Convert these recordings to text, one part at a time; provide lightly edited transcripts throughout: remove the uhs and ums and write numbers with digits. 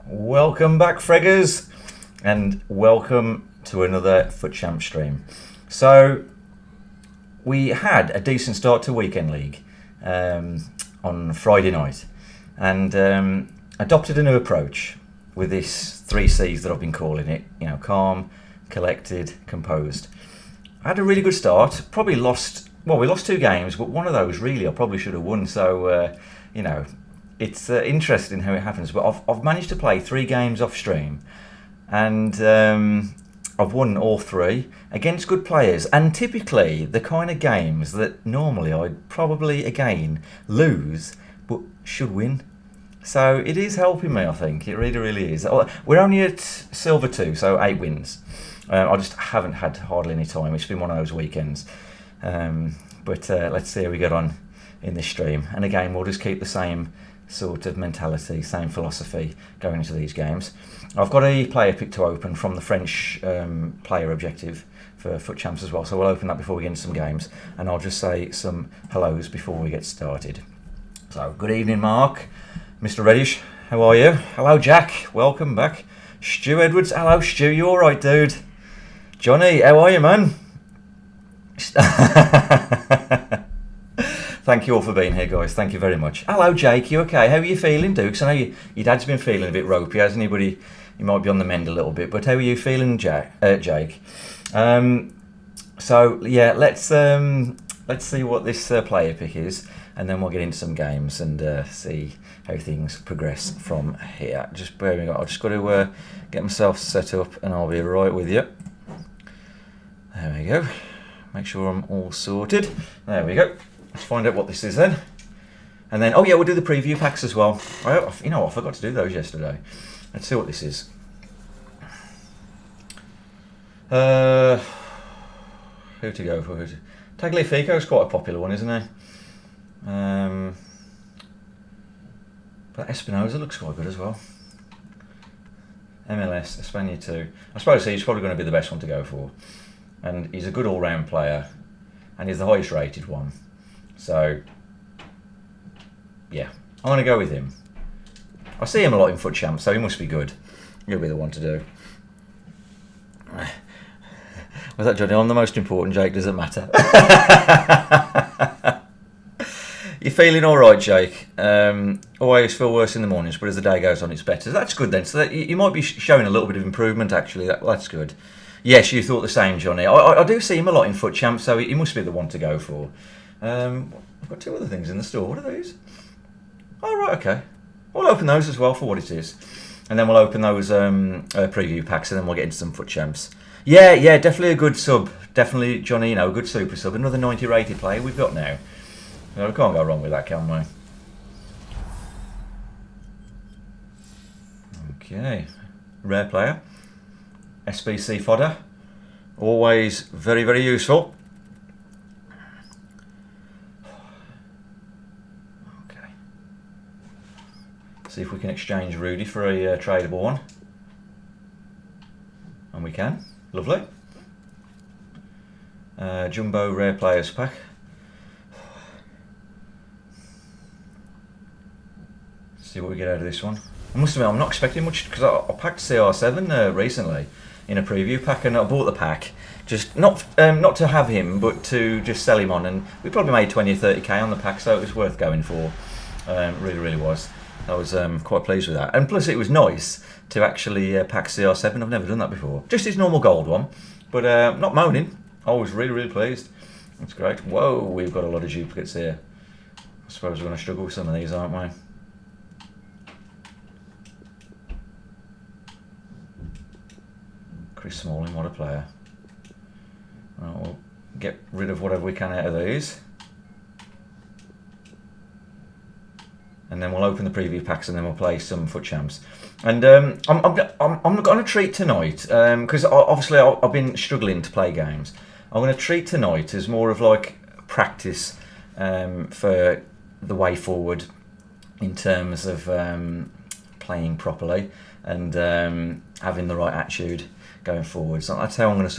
Welcome back, Fr3ggs, and welcome to another FUT Champ stream. So, we had a decent start to Weekend League on Friday night, and adopted a new approach with this 3Cs that I've been calling it. You know, calm, collected, composed. I had a really good start. Probably lost. Well, we lost 2 games, but one of those really I probably should have won. So, you know. It's interesting how it happens, but I've managed to play 3 games off stream, and I've won all 3 against good players, and typically the kind of games that normally I'd probably again lose but should win. So it is helping me, I think. It really, really is. We're only at Silver 2, so 8 wins. I just haven't had hardly any time. It's been one of those weekends. But let's see how we get on in this stream. And again, we'll just keep the same sort of mentality, same philosophy going into these games. I've got a player pick to open from the French player objective for FUT Champs as well, so we'll open that before we get into some games, and I'll just say some hellos before we get started. So, good evening, Mark. Mr. Reddish, how are you? Hello, Jack. Welcome back. Stu Edwards. Hello, Stu. You all right, dude? Johnny, how are you, man? Thank you all for being here, guys. Thank you very much. Hello, Jake. You okay? How are you feeling, Dukes? I know your dad's been feeling a bit ropey, hasn't he? But he might be on the mend a little bit. But how are you feeling, Jake? So yeah, let's see what this player pick is, and then we'll get into some games and see how things progress from here. Just bear with me. I've just got to get myself set up, and I'll be right with you. There we go. Make sure I'm all sorted. There we go. Let's find out what this is then. And then, oh yeah, we'll do the preview packs as well. You know, I forgot to do those yesterday. Let's see what this is. Who to go for? Tagliafico is quite a popular one, isn't he? But Espinosa looks quite good as well. MLS, Espana 2. I suppose he's probably going to be the best one to go for. And he's a good all-round player. And he's the highest rated one. So, yeah, I'm going to go with him. I see him a lot in FUT Champs, so he must be good. He'll be the one to do. Was that Johnny? I'm the most important, Jake. Does it matter? You're feeling all right, Jake. Always feel worse in the mornings, but as the day goes on, it's better. That's good then. So that you might be showing a little bit of improvement, actually. That's good. Yes, you thought the same, Johnny. I do see him a lot in FUT Champs, so he must be the one to go for. I've got 2 other things in the store. What are these? Oh, right, okay. We'll open those as well for what it is. And then we'll open those preview packs, and then we'll get into some FUT Champs. Yeah, definitely a good sub. Definitely, Johnny, a good super sub. Another 90 rated player we've got now. We can't go wrong with that, can we? Okay. Rare player. SBC fodder. Always very, very useful. Okay. See if we can exchange Rudy for a tradable one. And we can. Lovely. Jumbo rare players pack. See what we get out of this one. I must admit, I'm not expecting much because I packed CR7 recently in a preview pack, and I bought the pack just not to have him, but to just sell him on, and we probably made 20 or 30k on the pack, so it was worth going for. Really, really was. I was quite pleased with that, and plus it was nice to actually pack CR7. I've never done that before. Just his normal gold one, but not moaning. I was really, really pleased. That's great. Whoa, we've got a lot of duplicates here. I suppose we're going to struggle with some of these, aren't we? Chris Smalling, what a player. Right, we'll get rid of whatever we can out of these. And then we'll open the preview packs, and then we'll play some FUT Champs. And I'm going to treat tonight, because obviously I've been struggling to play games. I'm going to treat tonight as more of like practice for the way forward in terms of playing properly and having the right attitude going forward. So that's how I'm going to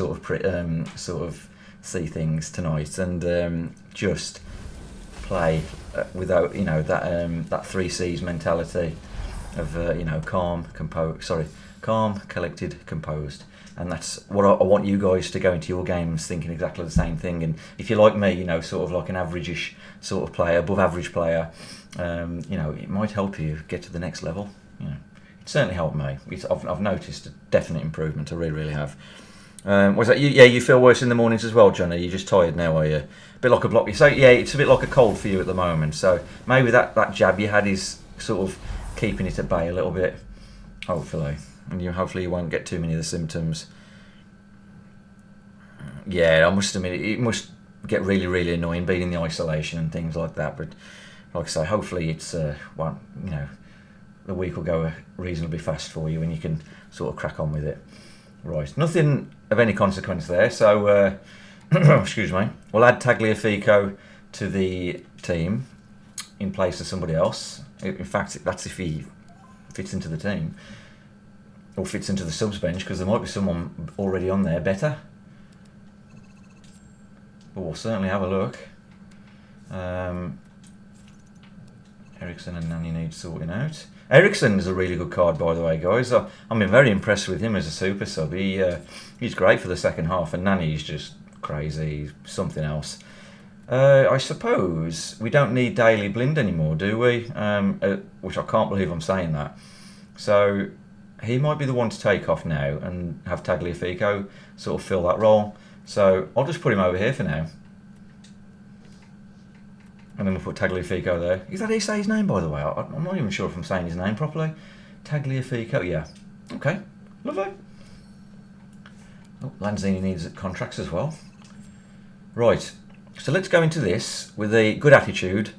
sort of see things tonight, and just play without that 3Cs mentality, of calm, collected, composed. And that's what I want you guys to go into your games thinking exactly the same thing. And if you're like me, sort of like an average-ish sort of player, above average player, it might help you get to the next level. It certainly helped me. I've noticed a definite improvement. I really, really have. Was that you? Yeah, you feel worse in the mornings as well, Johnny. You're just tired now, are you? A bit like a block. So yeah, it's a bit like a cold for you at the moment. So maybe that jab you had is sort of keeping it at bay a little bit, hopefully. And hopefully you won't get too many of the symptoms. Yeah, I must admit, it must get really, really annoying being in the isolation and things like that. But like I say, hopefully it's the week will go reasonably fast for you and you can sort of crack on with it. Right, nothing of any consequence there. So, excuse me. We'll add Tagliafico to the team in place of somebody else. In fact, that's if he fits into the team. Or fits into the subs bench, because there might be someone already on there better. But we'll certainly have a look. Ericsson and Nani need sorting out. Ericsson is a really good card, by the way, guys. I've been very impressed with him as a super sub. He's great for the second half, and Nani's just crazy. He's something else. I suppose we don't need Daily Blind anymore, do we? Which I can't believe I'm saying that. So he might be the one to take off now and have Tagliafico sort of fill that role. So I'll just put him over here for now. And then we'll put Tagliafico there. Is that how you say his name, by the way? I'm not even sure if I'm saying his name properly. Tagliafico, yeah. Okay, lovely. Oh, Lanzini needs contracts as well. Right, so let's go into this with a good attitude,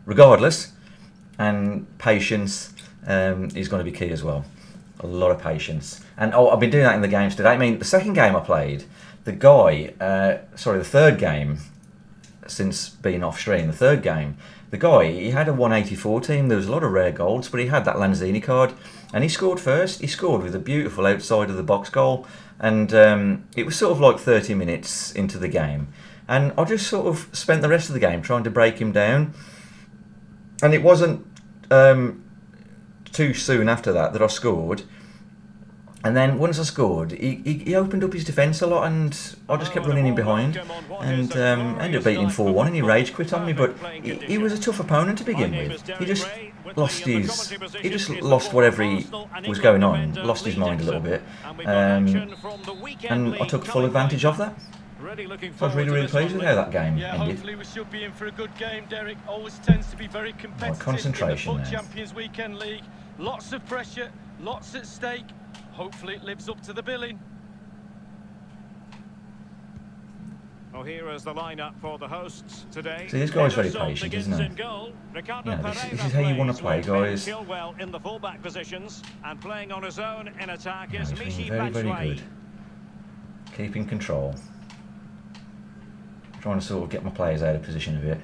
regardless. And patience is going to be key as well. A lot of patience. And I've been doing that in the games today. I mean, the second game I played, the third game since being off stream, the third game, the guy, he had a 184 team. There was a lot of rare golds, but he had that Lanzini card, and he scored first. He scored with a beautiful outside of the box goal, and it was sort of like 30 minutes into the game. And I just sort of spent the rest of the game trying to break him down, and it wasn't too soon after that I scored. And then once I scored, he opened up his defence a lot, and I just kept running in behind, and ended up beating him 4-1, and he rage quit on me. But he was a tough opponent to begin with. He just lost whatever he was going on, lost his mind a little bit, and I took full advantage of that. So I was really, really pleased with how that game ended. Hopefully we should be in for a good game, Derek. Always tends to be very competitive concentration in the Champions Weekend League. Lots of pressure, lots at stake. Hopefully it lives up to the billing. Well, here is the lineup for the hosts today. See, this guy's very patient, isn't he? This is how you want to play, guys. Well in the fullback positions and playing on his own in attack is he's very, very good. Keeping control. Trying to sort of get my players out of position a bit.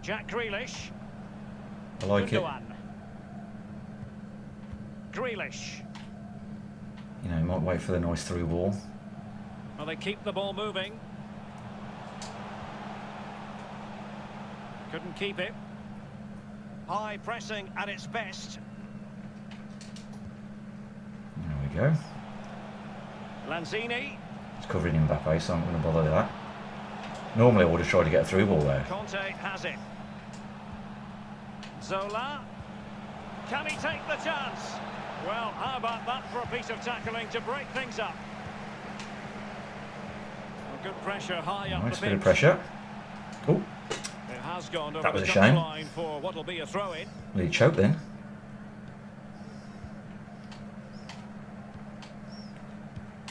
Jack Grealish. I like it. Grealish. You know, might wait for the nice through ball. Well, they keep the ball moving. Couldn't keep it. High pressing at its best. There we go. Lanzini. It's covering Mbappe, so I'm not going to bother with that. Normally I would have tried to get a through ball there. Conte has it. Zola. Can he take the chance? Well, how about that for a piece of tackling to break things up? Well, good pressure high up the pitch. Nice bit of pressure. Oh, it has gone over that was the a shame. line for what'll be a throw-in. Well, he choked then.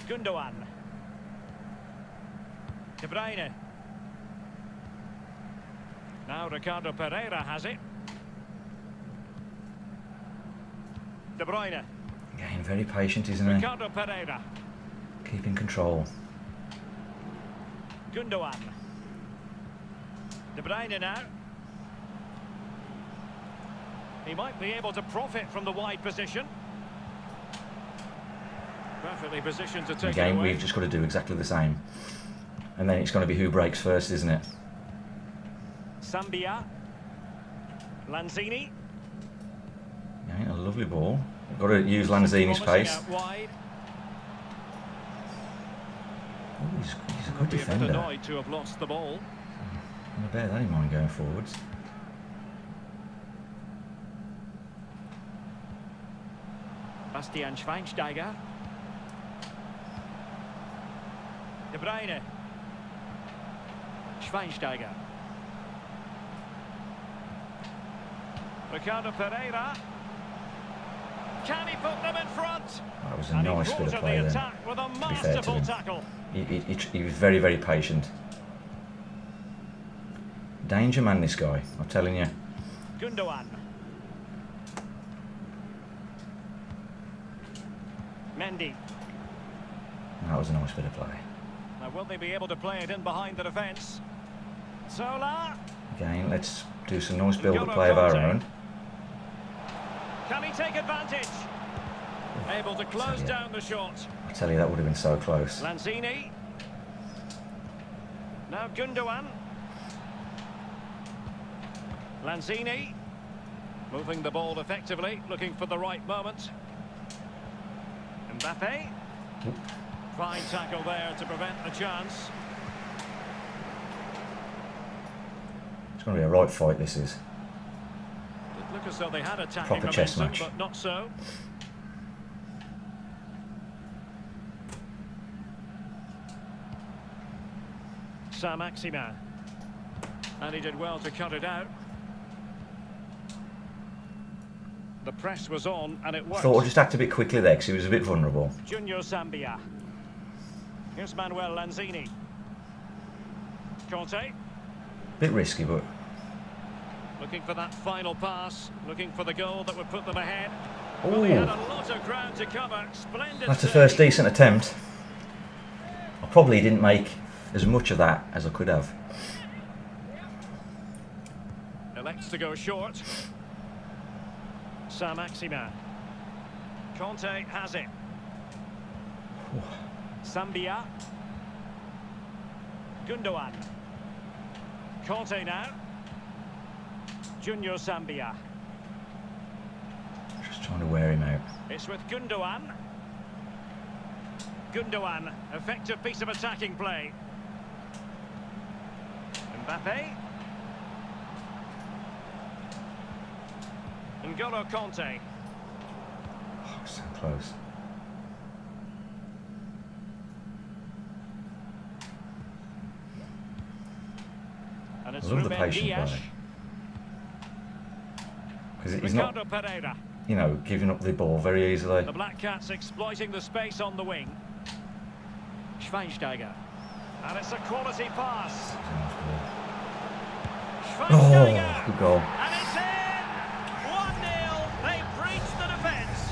Gundogan. De Bruyne. Now Ricardo Pereira has it. De Bruyne. Again, very patient, isn't he? Ricardo Pereira. Keeping control. Gundogan. De Bruyne now. He might be able to profit from the wide position. Perfectly positioned to take Again, it away. we've just got to do exactly the same. And then it's going to be who breaks first, isn't it? Sambia. Lanzini. Yeah, a lovely ball. Got to use Lanzini's pace. Out wide. Oh, he's a Will good be a bit defender. annoyed to have lost the ball. I bear that in mind going forwards. Bastian Schweinsteiger. De Bruyne. Schweinsteiger. Ricardo Pereira. Can he put them in front? That was a And nice he bit brought of up play the then. attack with a To be fair to masterful him. tackle. He was very, very patient. Danger man, this guy. I'm telling you. Gundogan. Mendy. That was a nice bit of play. Now will they be able to play it in behind the defence? Zola. Again, let's do some nice build-up play of our own. Can he take advantage? Able to close you. down the shot. I tell you, that would have been so close. Lanzini. Now Gundogan. Lanzini. Moving the ball effectively, looking for the right moment. Mbappe. Fine tackle there to prevent the chance. It's going to be a right fight, this is. It looked as though they had attacking Proper chess momentum, match. but not so. Saint-Maximin. And he did well to cut it out. The press was on and it worked. Thought I'd just act a bit quickly there because he was a bit vulnerable. Junior Zambia. Here's Manuel Lanzini. Conte. Bit risky, but Looking for that final pass. Looking for the goal that would put them ahead. Ooh. Well, they had a lot of ground to cover. Splendid that's the save. first decent attempt. I probably didn't make as much of that as I could have. Elects to go short. Saint-Maximin. Conte has it. Zambia. Gundogan. Conte now. Junior Zambia. Just trying to wear him out. It's with Gundogan. Gundogan, effective piece of attacking play. Mbappe. N'Golo Conte. Oh, so close. And it's I love the Ruben patient Dias. play. Because he's not, Ricardo Pereira. you know, giving up the ball very easily. The Black Cats exploiting the space on the wing. Schweinsteiger. And it's a quality pass. Schweinsteiger. Oh, good goal. And it's in! 1-0. They breached the defence.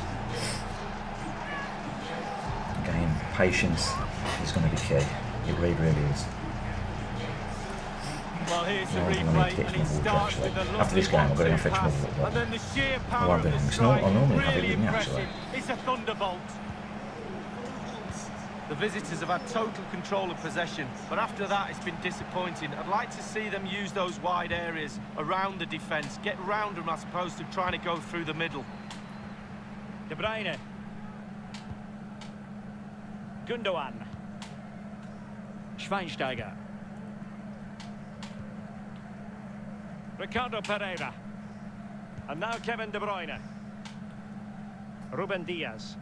Again, patience is going to be key. It really, really is. Well, here's the No, I'm gonna replay, need to get and it some starts water, with a actually. lovely After this game, I'm gonna go and fetch 1-2 more water. and then the sheer I power won't of be the long. strike, I normally have it really with me, impressive. actually. It's a thunderbolt. The visitors have had total control of possession, but after that it's been disappointing. I'd like to see them use those wide areas around the defence, get round them as opposed to trying to go through the middle. De Bruyne. Gundogan. Schweinsteiger. Ricardo Pereira. And now Kevin De Bruyne. Ruben Dias.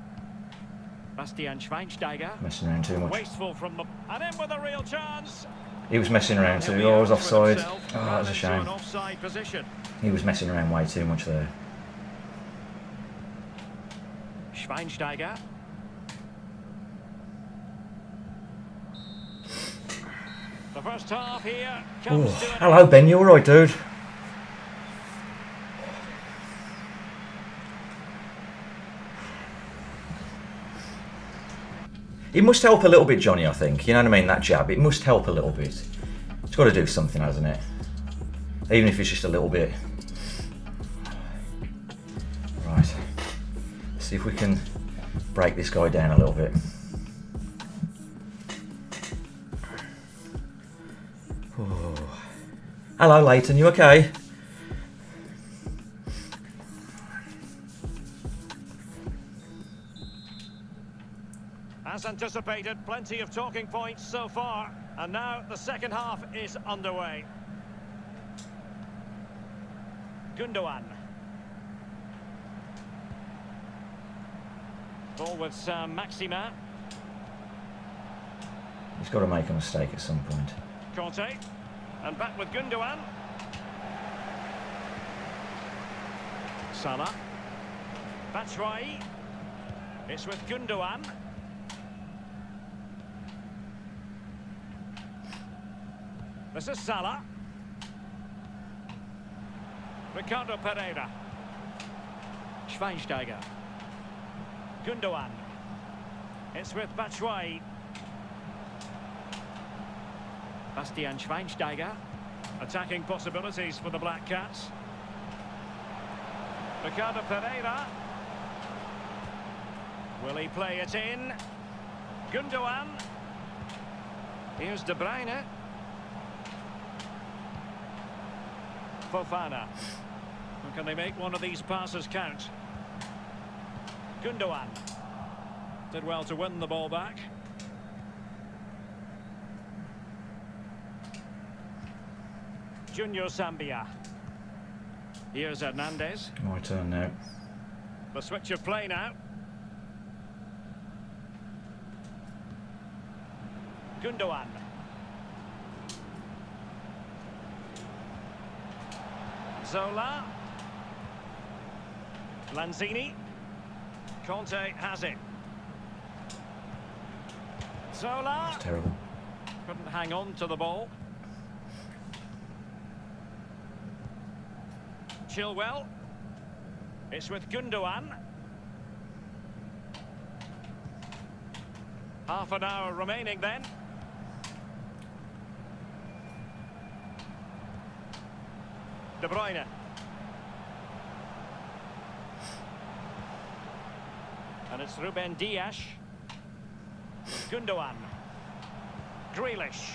Bastian Schweinsteiger. Messing around too much. Wasteful from the... And in with a real chance. He was messing around He'll too. be Oh, I was out with offside. himself, Oh, that ran was a into shame. an offside position. He was messing around way too much there. Schweinsteiger. The first half here comes Oh, to an hello, Ben. You all right, dude? It must help a little bit, Johnny, I think. You know what I mean? That jab. It must help a little bit. It's got to do something, hasn't it? Even if it's just a little bit. Right. Let's see if we can break this guy down a little bit. Oh. Hello, Leighton. You okay? As anticipated, plenty of talking points so far. And now the second half is underway. Gundogan. Ball with Maxima. He's got to make a mistake at some point. Conte. And back with Gundogan. Salah. Batshuayi. It's with Gundogan. This is Salah. Ricardo Pereira. Schweinsteiger. Gundogan. It's with Batshuayi. Bastian Schweinsteiger. Attacking possibilities for the Black Cats. Ricardo Pereira. Will he play it in? Gundogan. Here's De Bruyne. Fofana. Can they make one of these passes count? Gundogan. Did well to win the ball back. Junior Zambia. Here's Hernandez. My turn now. The switch of play now. Gundogan. Zola. Lanzini. Conte has it. Zola. It's terrible. Couldn't hang on to the ball. Chilwell. It's with Gundogan. Half an hour remaining then. De Bruyne. And it's Ruben Dias. Gundogan. Grealish.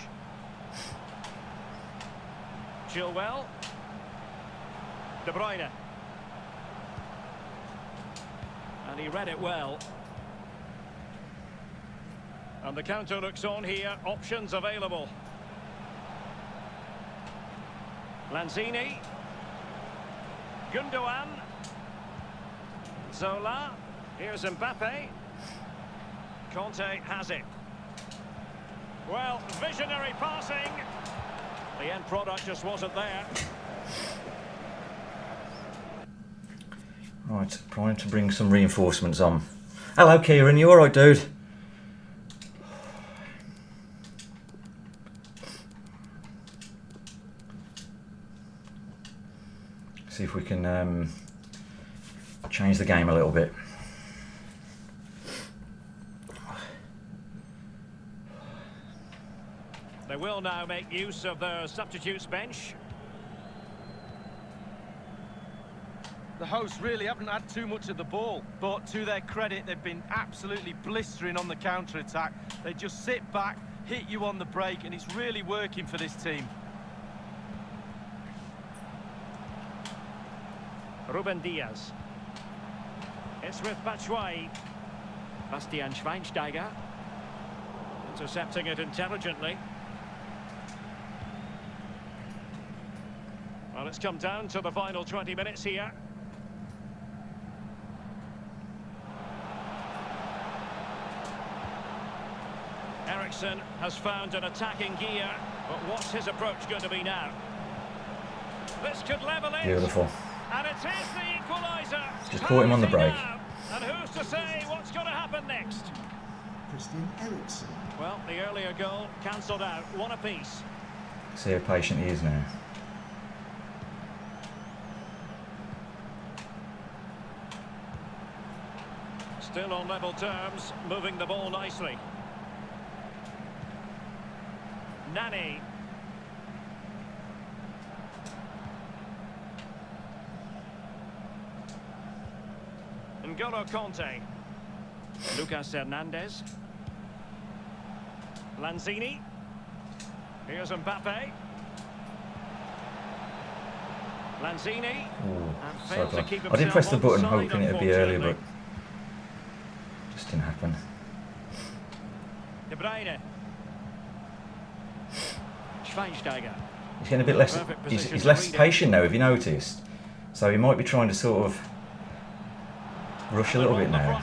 Chilwell. De Bruyne. And he read it well. And the counter looks on here. Options available. Lanzini. Gundogan. Zola. Here's Mbappe. Conte has it. Well, visionary passing. The end product just wasn't there. Right, trying to bring some reinforcements on. Hello, Kieran. You all right, dude? See if we can change the game a little bit. They will now make use of their substitutes bench. The hosts really haven't had too much of the ball, but to their credit, they've been absolutely blistering on the counter-attack. They just sit back, hit you on the break, and it's really working for this team. Ruben Dias. It's with Batshuayi. Bastian Schweinsteiger. Intercepting it intelligently. Well, it's come down to the final 20 minutes here. Eriksson has found an attacking gear, but what's his approach going to be now? This could level it. Beautiful. And it is the equaliser. Just caught him on the break. And who's to say what's going to happen next? Christian Eriksen. Well, the earlier goal cancelled out. One apiece. See how patient he is now. Still on level terms, moving the ball nicely. Nani. N'Golo Conte. Lucas Hernandez. Lanzini. Here's Mbappe. Lanzini. Ooh, And so failed to close. keep I did press the himself button onside, hoping it'd be earlier, but unfortunately. just didn't happen. De Bruyne. Schweinsteiger. He's getting a bit less. He's less patient now, have you noticed? So he might be trying to sort of rush a little bit now.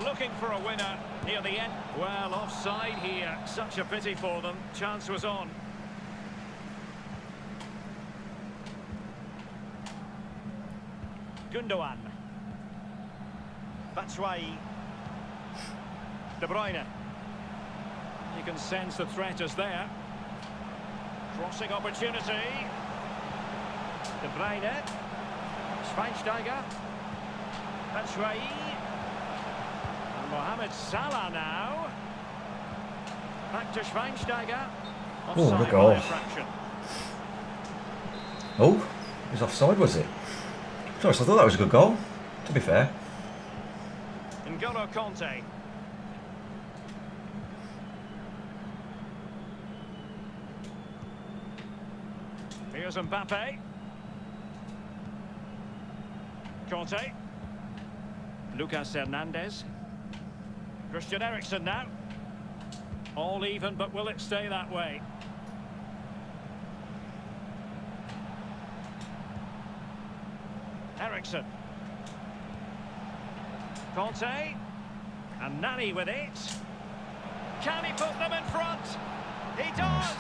Looking for a winner near the end. Well, offside here. Such a pity for them. Chance was on. Gundogan. Batshuayi. De Bruyne. You can sense the threat is there. Crossing opportunity. De Bruyne. Schweinsteiger. Batshuayi. And Mohamed Salah now. Back to Schweinsteiger. Oh, what a goal. Oh, it was offside, was it? I thought that was a good goal, to be fair. N'Golo Conte. Here's Mbappe. Conte. Lucas Hernandez. Christian Eriksen now. All even, but will it stay that way? Eriksen. Conte. And Nani with it. Can he put them in front? He does!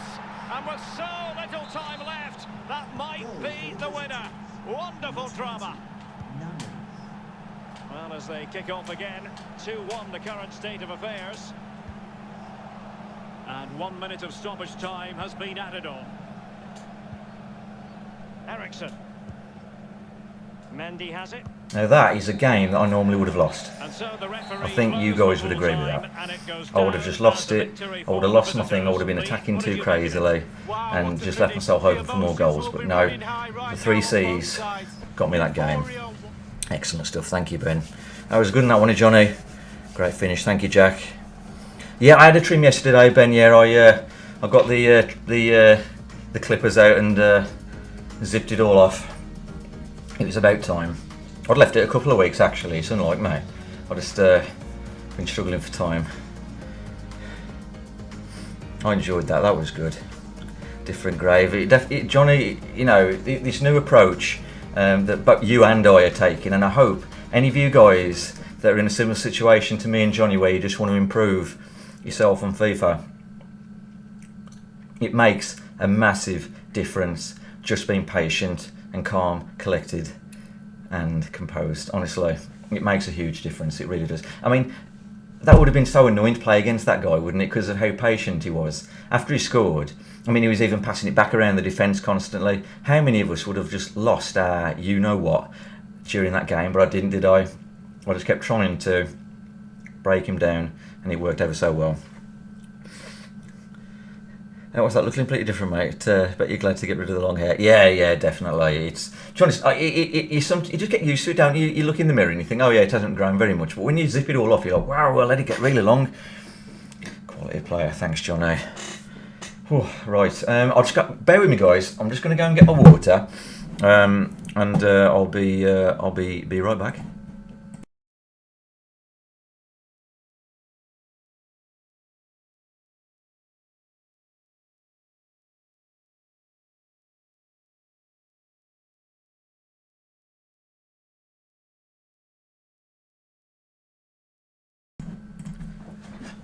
And with so little time left, that might be the winner. Wonderful drama. Well, as they kick off again, 2-1 the current state of affairs. And 1 minute of stoppage time has been added on. Eriksen. Mendy has it. Now that is a game that I normally would have lost. And so the referee I think you guys would agree with that. I would have just lost it. I would have lost my thing. I would have been attacking too crazily and just left myself open for more goals. But no, the 3C's got me that game. Excellent stuff. Thank you, Ben. That was good in that one, Johnny. Great finish. Thank you, Jack. Yeah, I had a trim yesterday, Ben. Yeah, I got the clippers out and zipped it all off. It was about time. I'd left it a couple of weeks actually, it's unlike me. I just been struggling for time. I enjoyed that, that was good. Different grave. Johnny, you know, this new approach that both you and I are taking, and I hope any of you guys that are in a similar situation to me and Johnny where you just want to improve yourself on FIFA, it makes a massive difference just being patient and calm, collected and composed. Honestly, it makes a huge difference, it really does. I mean, that would have been so annoying to play against that guy, wouldn't it, because of how patient he was. After he scored, I mean, he was even passing it back around the defence constantly. How many of us would have just lost our you-know-what during that game? But I didn't, did I? I just kept trying to break him down, and it worked ever so well. What's that? Looking completely different, mate. Bet you're glad to get rid of the long hair. Yeah, definitely. It's, to be honest, you just get used to it, don't you? You look in the mirror and you think, oh yeah, it hasn't grown very much. But when you zip it all off, you're like, wow, well, let it get really long. Quality player. Thanks, Johnny. Whew, right. I'll just bear with me, guys. I'm just going to go and get my water, and I'll be right back.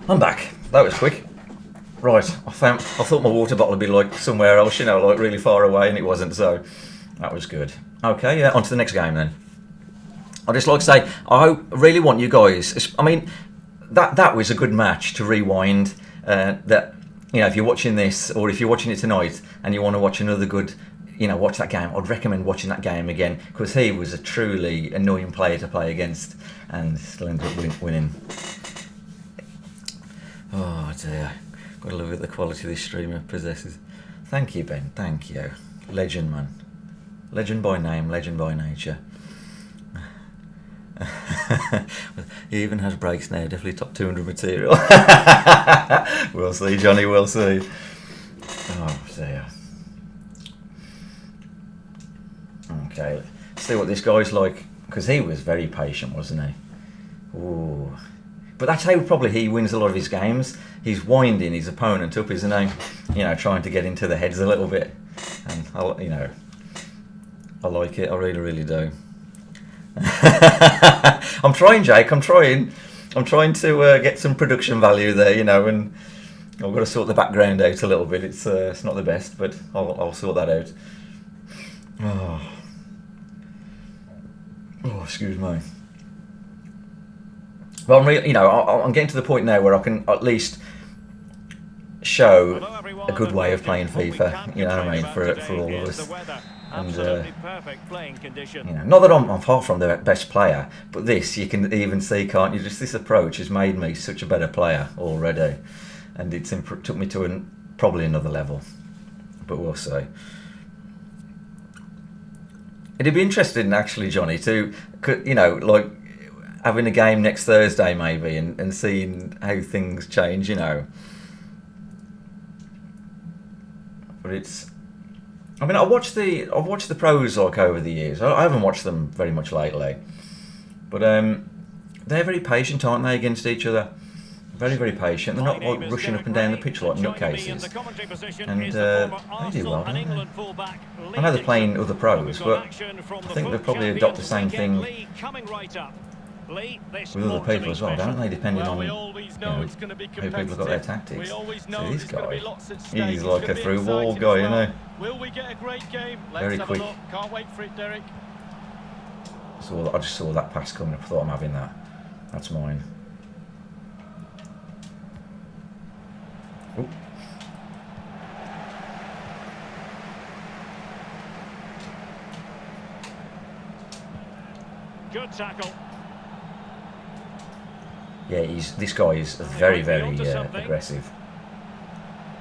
I'm back. That was quick. Right, I thought my water bottle would be like somewhere else, you know, like really far away, and it wasn't, so that was good. Okay, yeah, on to the next game then. I'd just like to say, I really want you guys, I mean, that was a good match to rewind, that, you know, if you're watching this, or if you're watching it tonight, and you want to watch another good, you know, watch that game, I'd recommend watching that game again, because he was a truly annoying player to play against, and still ended up winning. Oh dear, got to look at the quality this streamer possesses. Thank you, Ben, thank you. Legend, man. Legend by name, legend by nature. He even has breaks now, definitely top 200 material. We'll see, Johnny, we'll see. Oh dear. Okay, let's see what this guy's like, because he was very patient, wasn't he? Ooh. But that's how probably he wins a lot of his games. He's winding his opponent up, isn't he? You know, trying to get into the heads a little bit. And I like it. I really, really do. I'm trying, Jake. I'm trying to get some production value there, you know, and I've got to sort the background out a little bit. It's not the best, but I'll sort that out. Oh, excuse me. But I'm getting to the point now where I can at least show a good way of playing FIFA. You know what I mean, for all of us. And not that I'm far from the best player, but this you can even see, can't you? Just this approach has made me such a better player already, and it's took me to probably another level. But we'll see. It'd be interesting, actually, Johnny, to like having a game next Thursday maybe, and seeing how things change. You know, but it's. I mean, I've watched the pros like over the years. I haven't watched them very much lately, but they're very patient, aren't they, against each other? Very, very patient. They're not like rushing up and down the pitch like nutcases, and they do well, don't they? I know they're playing other pros, but I think they probably adopt the same thing with other people as well, don't they? Depending on how people have got their tactics. So this guy, he's like a through ball guy, you know. Will we get a great game? Very quick. Can't wait for it, Derek. So I just saw that pass coming up. I thought, I'm having that. That's mine. Ooh. Good tackle. Yeah, this guy is very, very aggressive.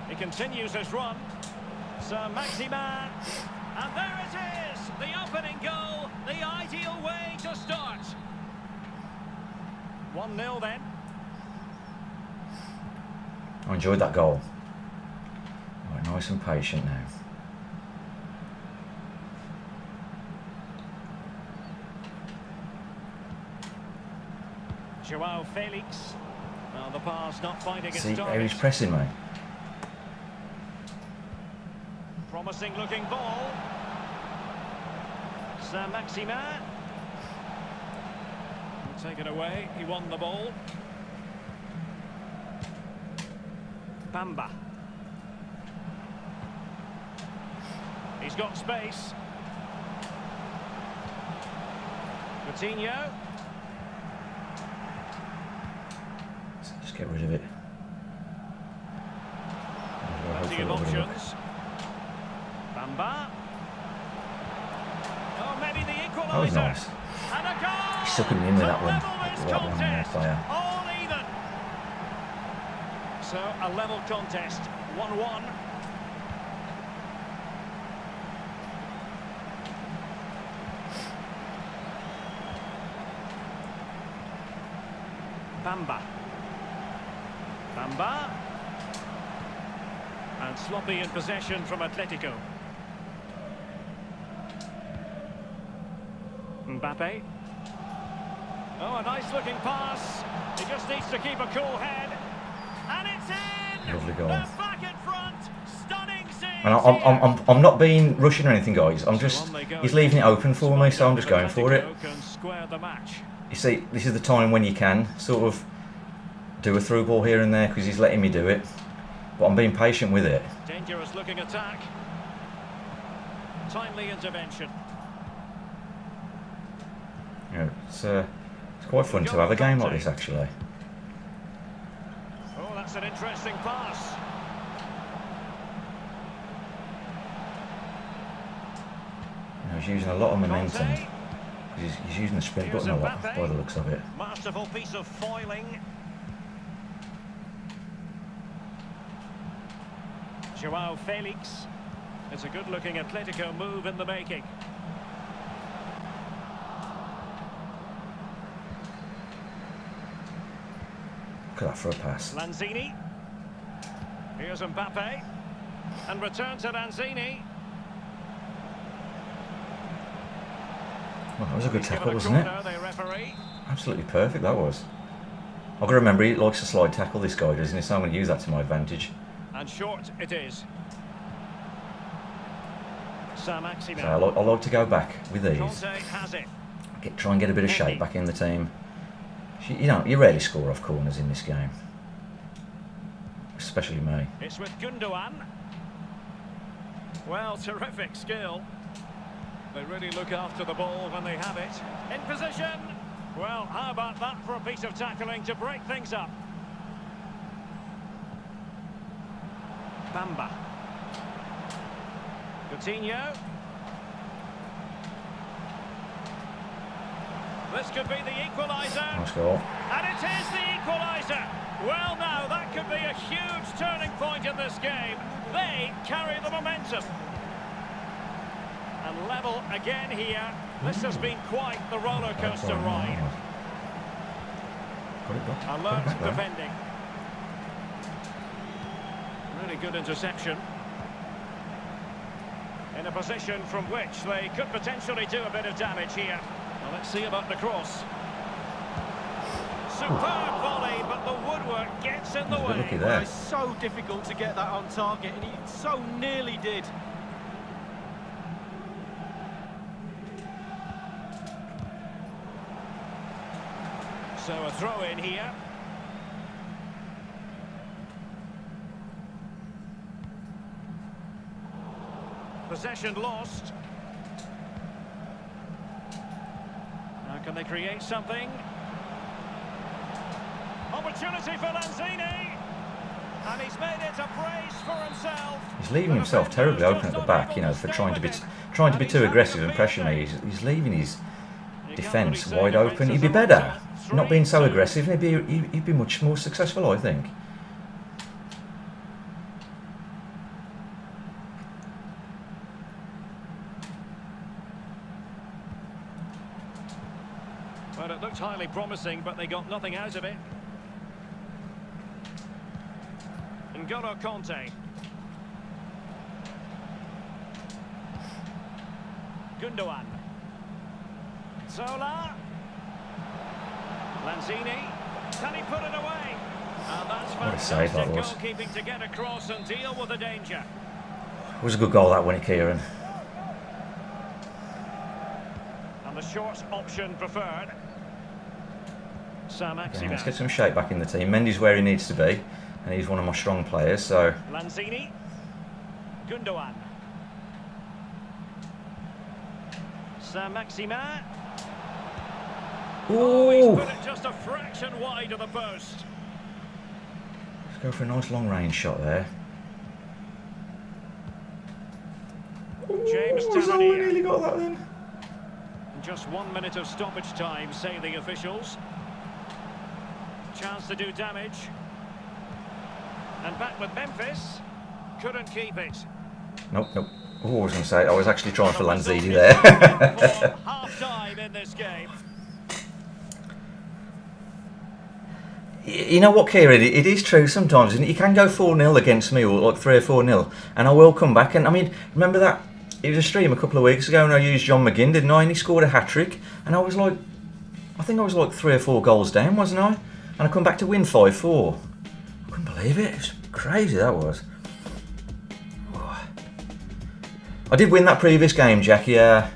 He continues his run. Sir Maximin, and there it is, the opening goal, the ideal way to start. 1-0 then. I enjoyed that goal. Right, nice and patient now. Joao Felix. Well, the pass not finding its See target. how he's pressing me. Promising looking ball. Sir Maximin. Will take it away. He won the ball. Bamba. He's got space. Coutinho. Just get rid of it. Plenty of options. Bamba. Oh, maybe the equaliser. That was nice. And a goal. He's sucking me in with that one. Level this That one contest. player. All even. So a level contest, 1-1. Bamba. And sloppy in possession from Atletico. Mbappe. Oh, a nice looking pass. He just needs to keep a cool head. And it's in! Lovely goal. They're back in front. Stunning save. And I'm not being rushing or anything, guys. He's leaving it open for me, so I'm just going for it. You see, this is the time when you can sort of do a through ball here and there because he's letting me do it. But I'm being patient with it. Dangerous looking attack. Timely intervention. Yeah, it's quite fun to have a game like this, actually. Oh, that's an interesting pass. He's using a lot of momentum. He's using the sprint button a lot by the looks of it. Masterful piece of foiling. Joao Felix. It's a good-looking Atletico move in the making. Look at that for a pass. Lanzini. Here's Mbappe. And return to Lanzini. Well, that was a good tackle, wasn't it? Absolutely perfect, that was. I've got to remember he likes to slide tackle, this guy, doesn't he? So I'm going to use that to my advantage. And short it is. Sam Maximin. So I like to go back with these. Conte has it. Try and get a bit of shape back in the team. You know, you rarely score off corners in this game. Especially me. It's with Gundogan. Well, terrific skill. They really look after the ball when they have it. In position. Well, how about that for a piece of tackling to break things up? Bamba. Coutinho. This could be the equaliser. Nice goal. And it is the equaliser. Well, now, that could be a huge turning point in this game. They carry the momentum. And level again here. This has been quite the roller coaster ride. Alert defending. Really good interception. In a position from which they could potentially do a bit of damage here. Well, let's see about the cross. Superb volley, but the woodwork gets in the way. Look at Well, that. it's so difficult to get that on target, and he so nearly did. So a throw in here. Possession lost. Now can they create something? Opportunity for Lanzini. And he's made it a brace for himself. He's leaving himself terribly open at the back, you know, for trying to be too aggressive and pressure me. He's leaving his defence wide open. He'd be better not being so aggressive, and he'd be much more successful, I think. Well, it looked highly promising, but they got nothing out of it. N'Golo Conte. Gundogan. Zola. Lanzini. Can he put it away? And that's What a save that was. goalkeeping to get across and deal with the danger. It was a good goal, that one, Kieran. And the short option preferred. Sam Yeah, Maximin. let's get some shape back in the team. Mendy's where he needs to be, and he's one of my strong players, so... Lanzini. Gundogan. Sam Maximin. Oh, he's Ooh! put it just a fraction wide of the post. Let's go for a nice long-range shot there. James Ooh, Zola Tavernier. nearly got that then. Just 1 minute of stoppage time, say the officials. Chance to do damage. And back with Memphis. Couldn't keep it. Nope, nope. Oh, I was going to say, I was actually trying for Lanzini there. Half time in this game. You know what, Kieran? It is true sometimes, and you can go 4-0 against me, or like 3 or 4-0, and I will come back. And I mean, remember that? It was a stream a couple of weeks ago, and I used John McGinn, didn't I? And he scored a hat-trick, and I was like, I think I was like 3 or 4 goals down, wasn't I? And I come back to win 5-4. I couldn't believe it. It was crazy, that was. Oh. I did win that previous game, Jack, yeah.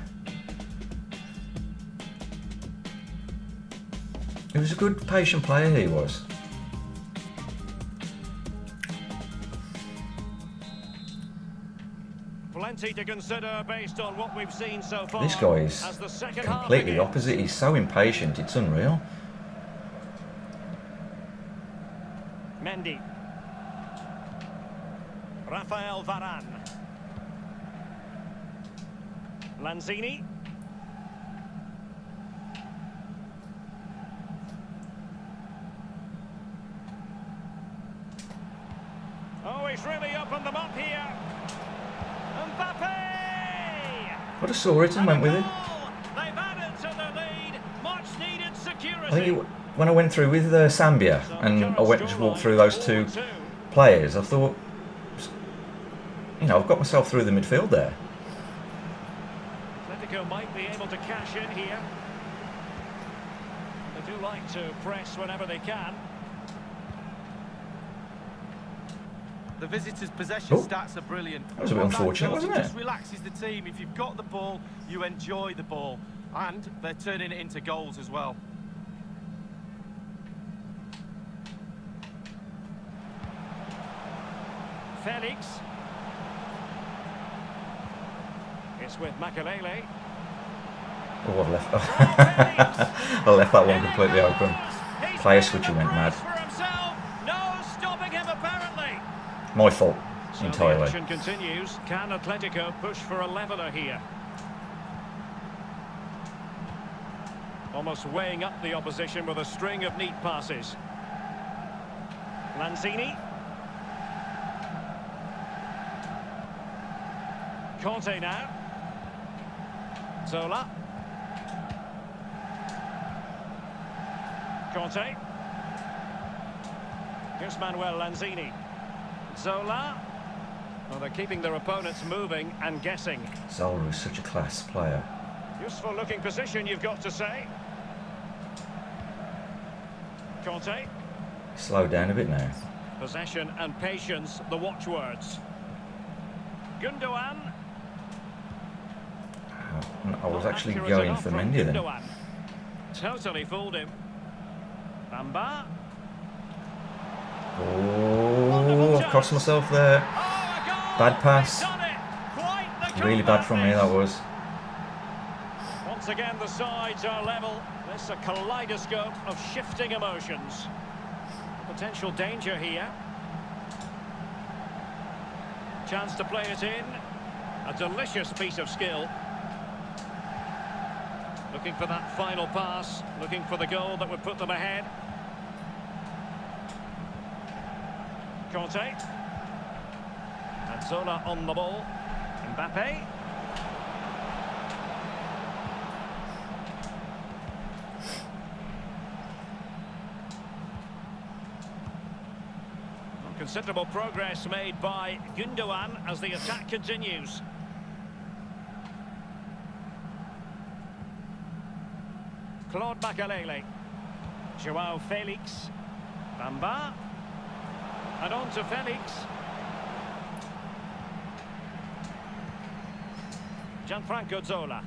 He was a good, patient player, he was. Plenty to consider based on what we've seen so far. This guy is as the second half completely begins. opposite. He's so impatient, it's unreal. Mendy. Rafael Varane. Lanzini. Oh, he's really opened them up here. Mbappe! I just saw it and went with it. They've added to the lead. Much needed security. I think when I went through with Zambia and I just walked through those 2 players, I thought, you know, I've got myself through the midfield there. Atletico might be able to cash in here. They do like to press whenever they can. The visitors' possession Oh. stats are brilliant. That was a bit What that unfortunate, does, wasn't it? just relaxes the team. If you've got the ball, you enjoy the ball. And they're turning it into goals as well. Felix. It's with Makalele. Oh, I've left. I left that one completely open. Player switching went mad. No stopping him apparently. My fault So the entirely. action continues. Can Atletico push for a leveller here? Almost weighing up the opposition with a string of neat passes. Lanzini. Conte now. Zola. Conte. Here's Manuel Lanzini. Zola. Well, they're keeping their opponents moving and guessing. Zola is such a class player. Useful looking position, you've got to say. Conte. Slow down a bit now. Possession and patience, the watchwords. Gundogan. I was Not actually accurate going enough for from Mendy then. Gundogan. Totally fooled him. Bamba. Oh, I've cost myself there. Oh, a goal! Bad pass. They've done it. Quite the Really bad from me, comeback. that was. Once again, the sides are level. This is a kaleidoscope of shifting emotions. Potential danger here. Chance to play it in. A delicious piece of skill. Looking for that final pass. Looking for the goal that would put them ahead. Conte. And Zola on the ball. Mbappe. Considerable progress made by Gundogan as the attack continues. Claude Makalele. Joao Felix. Bamba. And on to Felix. Gianfranco Zola.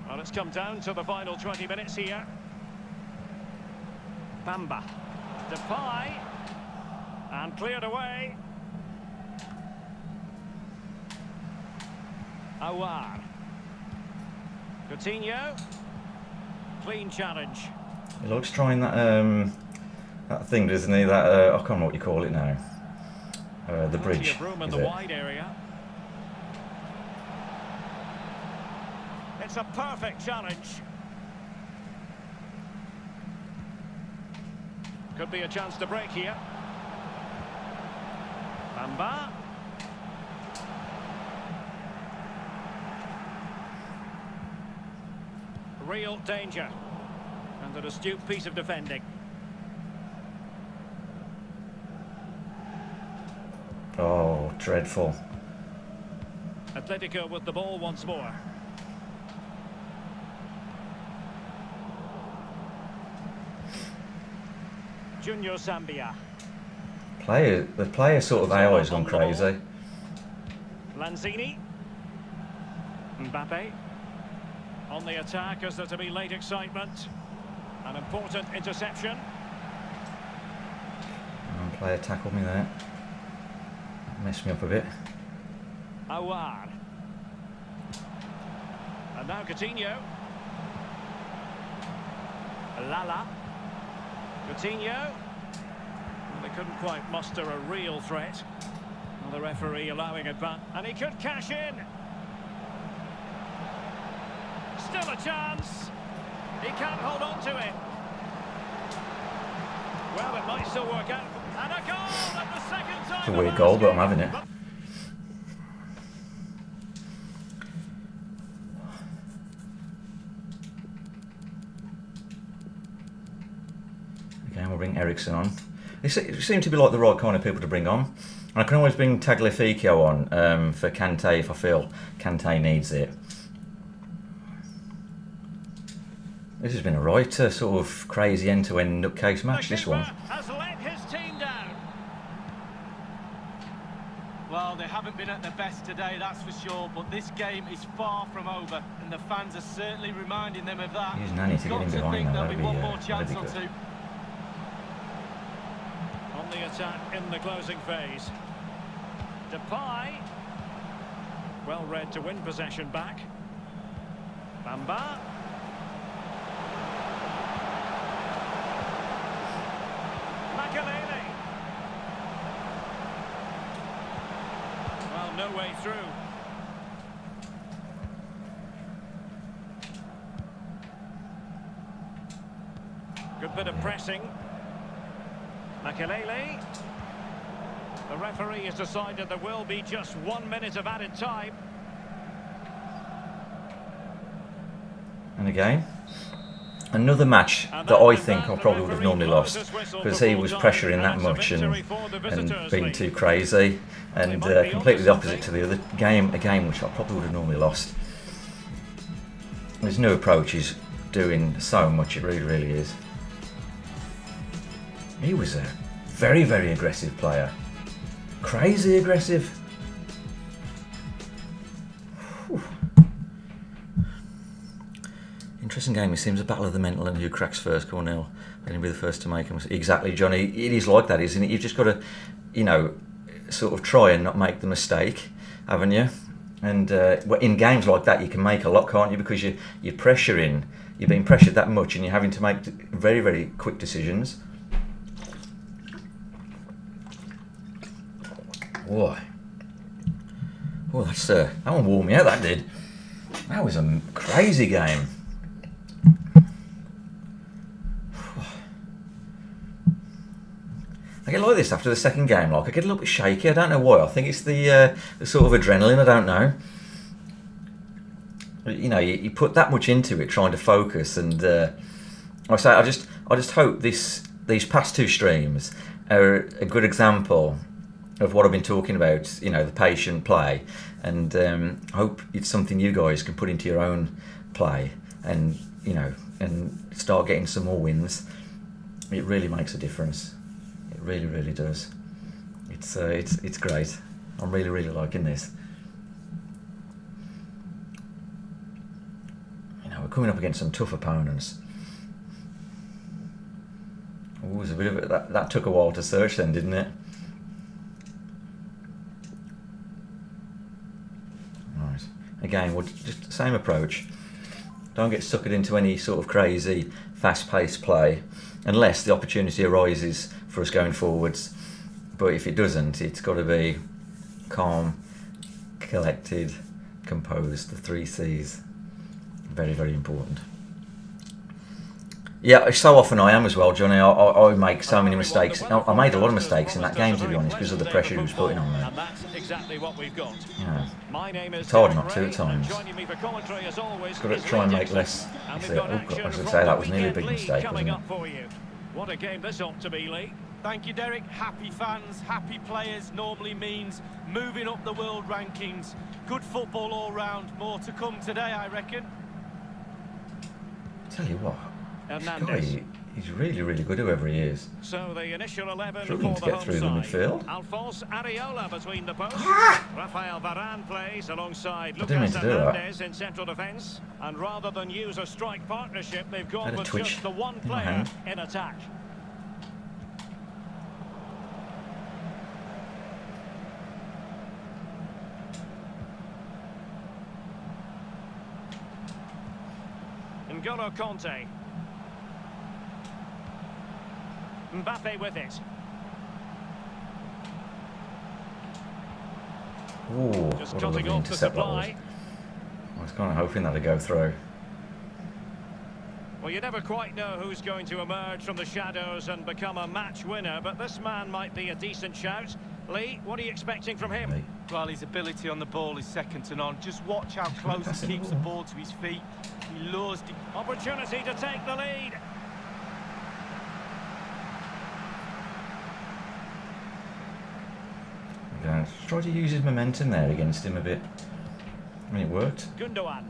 Well, it's come down to the final 20 minutes here. Bamba. Depay. And cleared away. Awar. Coutinho. Clean challenge. He looks trying that thing, doesn't he? That I can't remember what you call it now. The Plenty bridge. of room in Is the it? wide area. It's a perfect challenge. Could be a chance to break here. Bamba. Real danger. And an astute piece of defending. Oh, dreadful. Atletico with the ball once more. Junior Zambia. The player sort of AI has gone crazy. Lanzini. Mbappe. On the attack as there to be late excitement. An important interception. Player tackled me there. Messed me up a bit. Awar. And now Coutinho. Lala. Coutinho. Well, they couldn't quite muster a real threat. Well, the referee allowing it back. And he could cash in. Still a chance. He can't hold on to it. Well, it might still work out. And a goal at the second time. It's a weird goal, but I'm having it. Okay, we'll bring Ericsson on. They seem to be like the right kind of people to bring on. And I can always bring Tagliafico on for Kante if I feel Kante needs it. This has been a right sort of crazy end-to-end nutcase match, this one. Has let been at their best today, that's for sure, but this game is far from over, and the fans are certainly reminding them of that. Use Nani to get in behind now, there'll be one more that'd chance be or good. two. On the attack in the closing phase. Depay. Well read to win possession back. Bamba. Makalele. Well, no way through. Good bit of pressing. Makalele. The referee has decided there will be just 1 minute of added time. And again, another match that I think I probably would have normally lost because he was pressuring that much and being too crazy, and completely the opposite to the other game, a game which I probably would have normally lost. His new approach is doing so much, it really, really is. He was a very, very aggressive player. Crazy aggressive. Whew. Interesting game. It seems a battle of the mental and who cracks first. Cornell, and he'll be the first to make them. Exactly, Johnny. It is like that, isn't it? You've just got to, you know, sort of try and not make the mistake, haven't you? And in games like that, you can make a lot, can't you? Because you're pressuring. You're being pressured that much, and you're having to make very, very quick decisions. Whoa. Oh, that's that one wore me out, that did. That was a crazy game. I get like this after the second game, like I get a little bit shaky, I don't know why. I think it's the sort of adrenaline, I don't know. You know, you put that much into it, trying to focus, and I just hope these past two streams are a good example of what I've been talking about, you know, the patient play, and I hope it's something you guys can put into your own play, and you know, and start getting some more wins. It really makes a difference. It really, really does. It's great. I'm really, really liking this. You know, we're coming up against some tough opponents. Oh, it was a bit of it. That took a while to search then, didn't it? Again, we'll just the same approach. Don't get suckered into any sort of crazy, fast-paced play, unless the opportunity arises for us going forwards. But if it doesn't, it's got to be calm, collected, composed. The 3 C's. Very, very important. Yeah, so often I am as well, Johnny. I make so many mistakes. I made a lot of mistakes in that game, to be honest, because of the pressure he was putting on me. And that's exactly what we've got. Yeah. My name is It's hard not to at times. Got to try and make less. I was going to say that was nearly a big mistake, wasn't it? What a game this ought to be, Lee. Thank you, Derek. Happy fans, happy players normally means moving up the world rankings. Good football all round. More to come today, I reckon. Tell you what. Hernandez. He's really, really good, whoever he is. So the initial 11 Struggling for to the get home through the side. midfield. Alphonse Areola between the posts. Rafael Varane plays alongside I didn't mean Lucas to do that. Hernandez in central defence. And rather than use a strike partnership, they've gone Had a with twitch just the one in my player hand. in attack. N'Golo Kanté. Mbappe with it. Ooh, Just what a cutting lovely off the intercept that was. supply. I was kind of hoping that'd go through. Well, you never quite know who's going to emerge from the shadows and become a match winner, but this man might be a decent shout. Lee, what are you expecting from him? Lee. Well, his ability on the ball is second to none. Just watch how close he keeps the ball to his feet. He lures the Opportunity to take the lead. Yeah, try to use his momentum there against him a bit. I mean, it worked. Gundogan.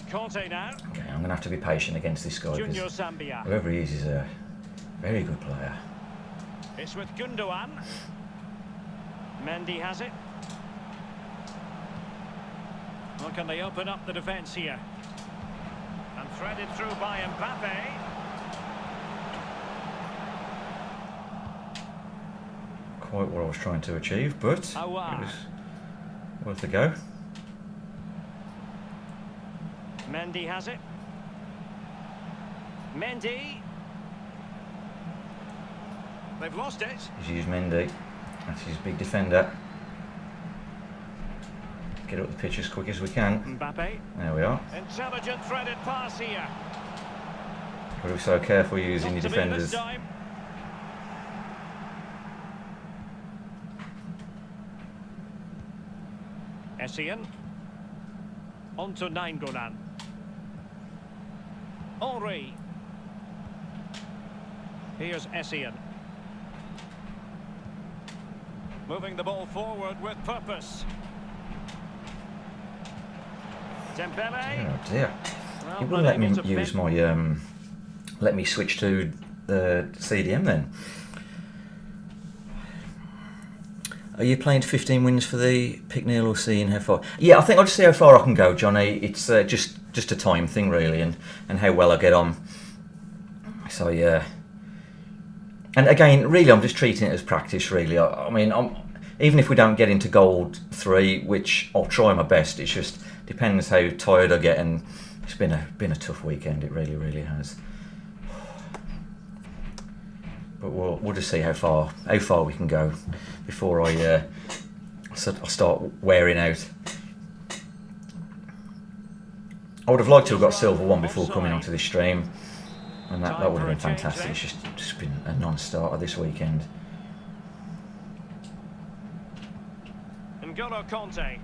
Kanté now. Okay, I'm going to have to be patient against this guy Junior because Zambia. whoever he is a very good player. It's with Gundogan. Mendy has it. Well, can they open up the defence here? And threaded through by Mbappe. Quite what I was trying to achieve, but it was worth a go. Mendy has it. Mendy. They've lost it. He's used Mendy. That's his big defender. Get up the pitch as quick as we can. Mbappe. There we are. Intelligent threaded pass here. Got to be so careful using your defenders. Essien. On to Nainggolan. Henry. Here's Essien. Moving the ball forward with purpose. Dembele. Oh dear. Well, He wouldn't let me unable to use bend. my let me switch to the CDM then. Are you playing 15 wins for the pick Neil or seeing how far? Yeah, I think I'll just see how far I can go, Johnny. It's just a time thing really, and how well I get on. So yeah. And again, really, I'm just treating it as practice. Really, I mean, even if we don't get into gold 3, which I'll try my best. It just depends how tired I get, and it's been a tough weekend. It really, really has. But we'll just see how far we can go before I start wearing out. I would have liked to have got silver 1 before coming onto this stream, and that would have been fantastic. It's just been a non-starter this weekend. N'Golo Conte.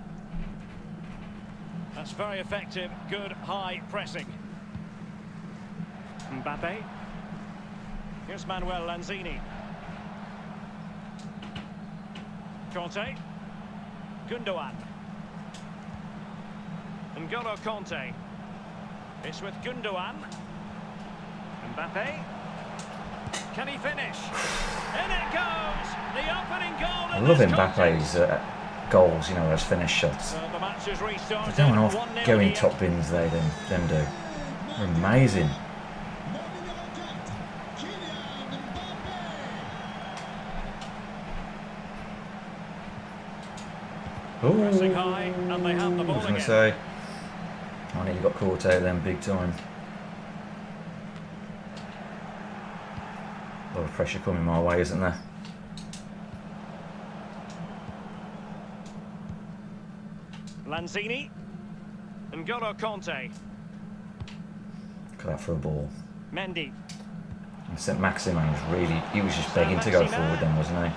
That's very effective. Good high pressing. Mbappe. Here's Manuel Lanzini. Conte. Gundogan. N'Golo Conte. It's with Gundogan. Mbappe. Can he finish? In it goes! The opening goal. I love Mbappe's goals, you know, those finished shots. The match is restarted. They don't off 1-0 go in here. top bins, them do. They're amazing. Pressing high, and they have the I ball was going to again. say, I nearly got caught out then big time. A lot of pressure coming my way, isn't there? Lanzini. N'Golo Conte. Look at that for a ball. Mendy. And St. Maximin was really, he was just begging to go forward then, wasn't he?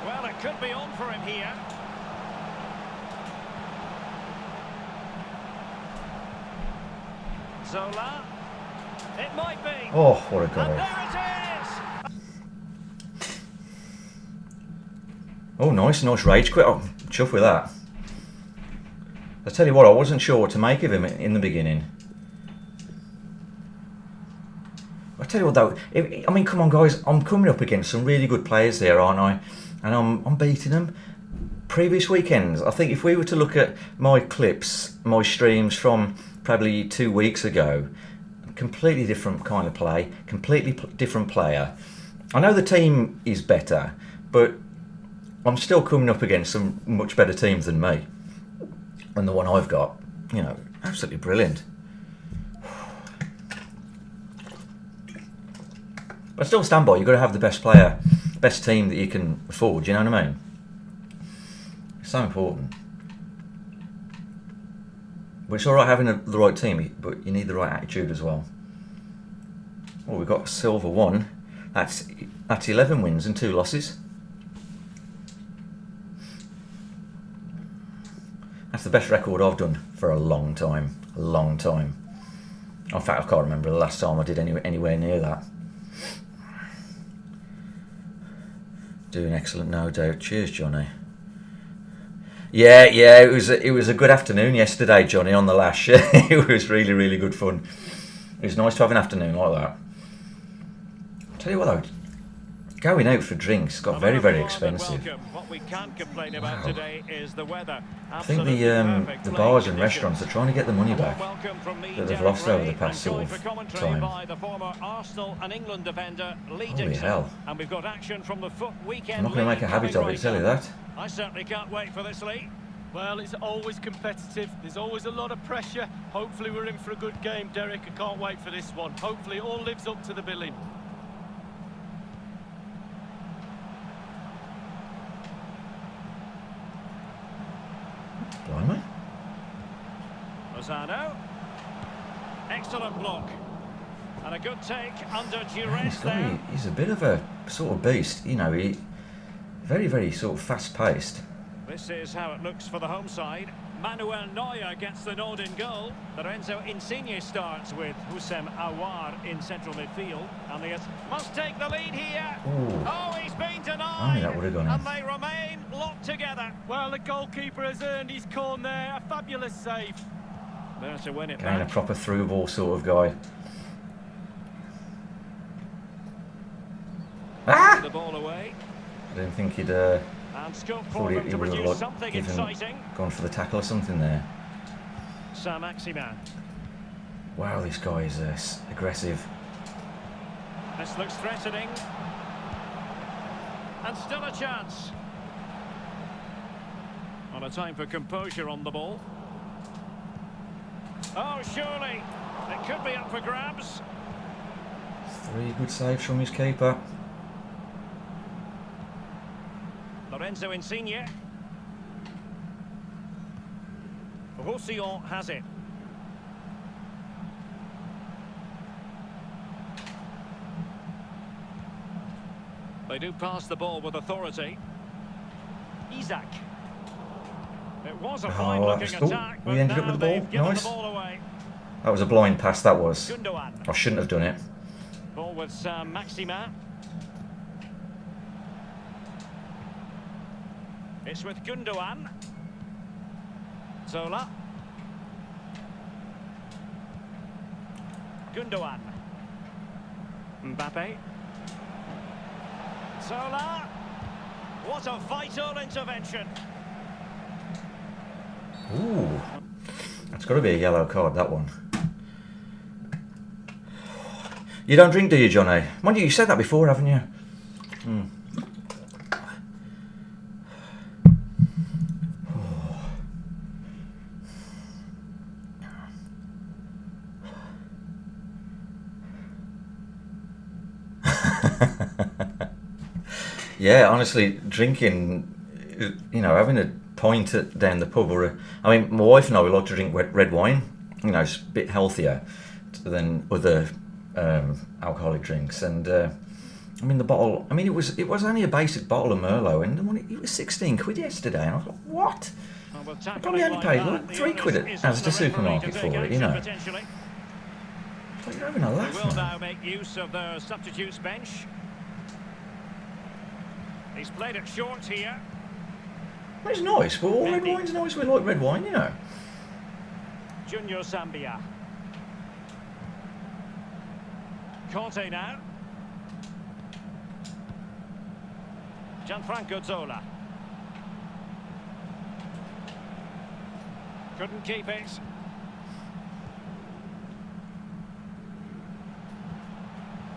Well, it could be on for him here. Zola. It might be. Oh, what a And goal. there it is. Oh, nice rage quit. Oh, chuff with that. I tell you what, I wasn't sure what to make of him in the beginning. I tell you what though, I mean, come on guys, I'm coming up against some really good players here, aren't I? And I'm beating them. Previous weekends, I think if we were to look at my clips, my streams from probably 2 weeks ago, completely different kind of play, completely different player. I know the team is better, but I'm still coming up against some much better teams than me. And the one I've got, you know, absolutely brilliant. But I still stand by, you've got to have the best player, best team that you can afford, you know what I mean? It's so important. But it's alright having the right team, but you need the right attitude as well. Well, we've got silver 1. That's 11 wins and 2 losses. That's the best record I've done for a long time. A long time. In fact, I can't remember the last time I did anywhere near that. Doing excellent, no doubt. Cheers, Johnny. Yeah, it was a good afternoon yesterday, Johnny, on the lash. It was really, really good fun. It was nice to have an afternoon like that. I'll tell you what though, going out for drinks got very, very expensive. What we can't complain about today is the weather. I think the bars and restaurants are trying to get the money back that they've lost over the past sort of time. By the former Arsenal and England defender, Lee Holy hell. And we've got action from the FUT weekend. I'm not going to make a habit of it, tell you that. I certainly can't wait for this, Lee. Well, it's always competitive. There's always a lot of pressure. Hopefully we're in for a good game, Derek. I can't wait for this one. Hopefully it all lives up to the billing. Blimey. Lozano. Excellent block. And a good take under duress there. He's a bit of a sort of beast, you know, he very, very sort of fast-paced. This is how it looks for the home side. Manuel Neuer gets the nod in goal. Lorenzo Insigne starts with Houssem Aouar in central midfield. And they must take the lead here. Ooh. Oh, he's been denied. That would have gone in. And they remain locked together. Well, the goalkeeper has earned his corner there. A fabulous save. There to win it Again, back. a proper through ball sort of guy. The ball away. I didn't think he'd And scope thought for them he to would have produce something given, exciting. gone for the tackle or something there. Saint-Maximin. Wow, this guy is aggressive. This looks threatening. And still a chance. On a time for composure on the ball. Oh, surely. It could be up for grabs. 3 good saves from his keeper. Lorenzo Insigne. Roussillon has it. They do pass the ball with authority. Isaac. It was a fine-looking attack, but we ended up now with the ball. they've given Nice. the ball away. That was a blind pass, that was. Gundogan. I shouldn't have done it. Ball with Saint-Maximin. It's with Gundogan. Zola. Gundogan. Mbappe. Zola. What a vital intervention. Ooh. That's got to be a yellow card, that one. You don't drink, do you, Johnny? Mind you, you said that before, haven't you? Yeah, honestly, drinking, you know, having a pint down the pub, or I mean, my wife and I, we like to drink red wine. You know, it's a bit healthier than other alcoholic drinks. And I mean, the bottle, I mean, it was only a basic bottle of Merlot, and it was 16 quid yesterday. And I was like, what? Well, I probably only paid like 3 quid at the supermarket for it, you know. But you're having a laugh, They will man. now make use of their substitutes bench. He's played it short here. It's nice, but all red Mendy. wine's nice. We like red wine, you know. Junior Zambia. Conte now. Gianfranco Zola. Couldn't keep it.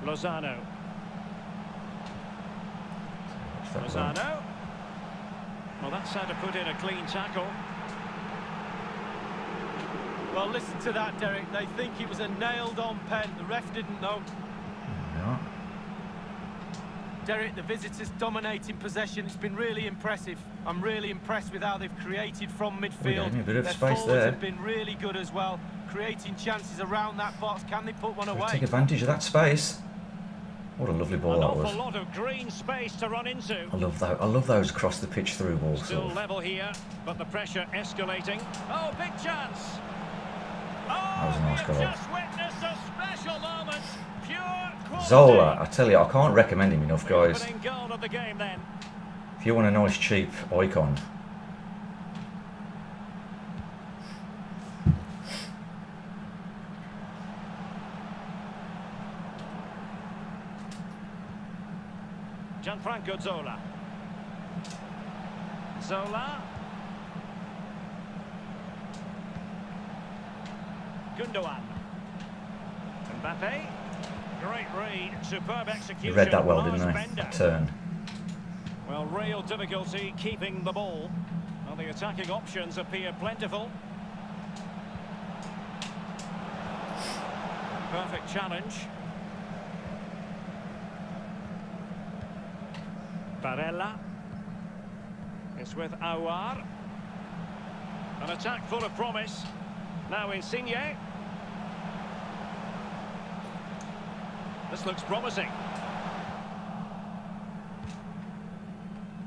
Lozano. Lozano. Well, that's how to put in a clean tackle. Well, listen to that, Derek. They think it was a nailed-on pen. The ref didn't know. Yeah. Derek, the visitors dominating possession. It's been really impressive. I'm really impressed with how they've created from midfield. A bit of Their space forwards there. have been really good as well, creating chances around that box. Can they put one away? Take advantage of that space. What a lovely ball An that awful was. lot of green space to run into. I love that. I love those across the pitch through balls. Still Sort of. level here, but the pressure escalating. Oh, big chance. Oh, was a nice we goal. have just witnessed a special moment. Pure quality. Zola, I tell you, I can't recommend him enough, The guys. opening goal of the game then. If you want a nice cheap icon. Gianfranco Zola. Zola. Gundogan. Mbappe. Great read, superb execution. He read that well, Lars didn't Bender. he? Turn. Well, real difficulty keeping the ball. Well, the attacking options appear plentiful. Perfect challenge. Barella. It's with Aouar. An attack full of promise. Now Insigne. This looks promising.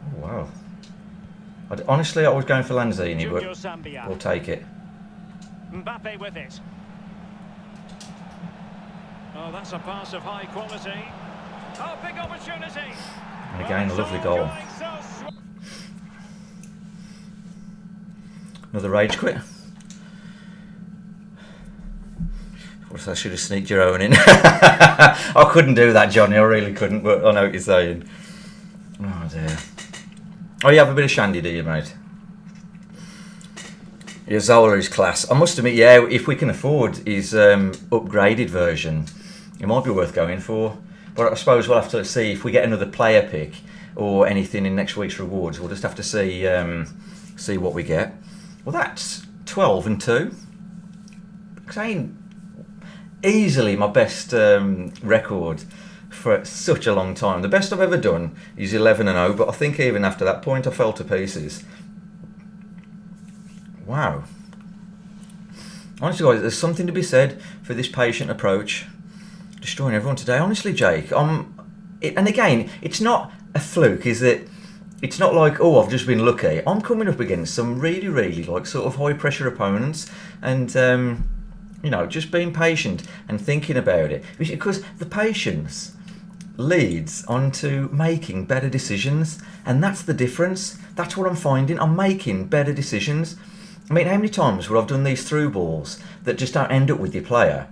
Oh, wow. Honestly, I was going for Lanzini, Junior but Zambia. we'll take it. Mbappe with it. Oh, that's a pass of high quality. Oh, big opportunity. And again, a Well, lovely it's all goal. going so Another rage quit. Of course, I should have sneaked your own in. I couldn't do that, Johnny. I really couldn't, but I know what you're saying. Oh, dear. Oh, you have a bit of shandy, do you, mate? Yeah, Zola is class. I must admit, yeah, if we can afford his upgraded version, it might be worth going for. But I suppose we'll have to see if we get another player pick or anything in next week's rewards. We'll just have to see what we get. Well, that's 12 and 2. Saying easily my best record for such a long time. The best I've ever done is 11 and 0, but I think even after that point I fell to pieces. Wow. Honestly, guys, there's something to be said for this patient approach. Destroying everyone today. Honestly, Jake, and again, it's not a fluke, is it? It's not like, oh, I've just been lucky. I'm coming up against some really, really like sort of high pressure opponents, and you know, just being patient and thinking about it, because the patience leads on to making better decisions, and that's the difference. That's what I'm finding. I'm making better decisions. I mean, how many times would I've done these through balls that just don't end up with your player?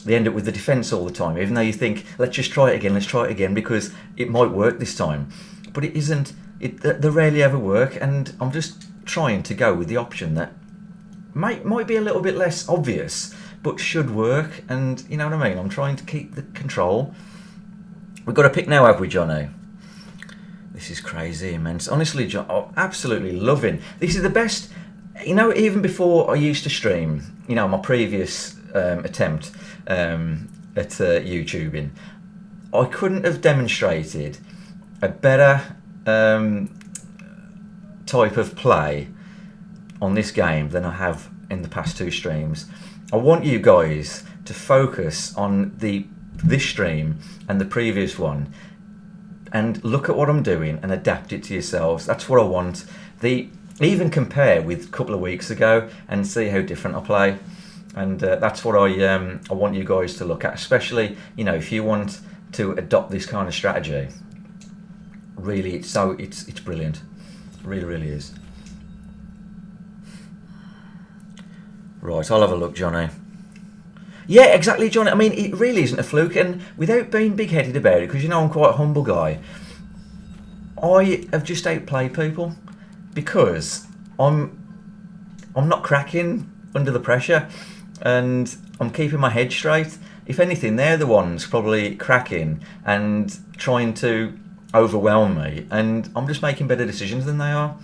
They end up with the defence all the time, even though you think, let's just try it again, because it might work this time. But it isn't. They rarely ever work, and I'm just trying to go with the option that might be a little bit less obvious, but should work. And you know what I mean? I'm trying to keep the control. We've got a pick now, have we, Johnny? This is crazy, immense. Honestly, John, I'm absolutely loving. This is the best. You know, even before I used to stream, you know, my previous attempt at YouTubing, I couldn't have demonstrated a better type of play on this game than I have in the past two streams. I want you guys to focus on this stream and the previous one and look at what I'm doing and adapt it to yourselves. That's what I want. Even compare with a couple of weeks ago and see how different I play. And that's what I want you guys to look at, especially, you know, if you want to adopt this kind of strategy. Really, it's brilliant. It really, really is. Right, I'll have a look, Johnny. Yeah, exactly, Johnny. I mean, it really isn't a fluke, and without being big-headed about it, because you know I'm quite a humble guy, I have just outplayed people because I'm not cracking under the pressure, and I'm keeping my head straight. If anything, they're the ones probably cracking and trying to overwhelm me, and I'm just making better decisions than they are.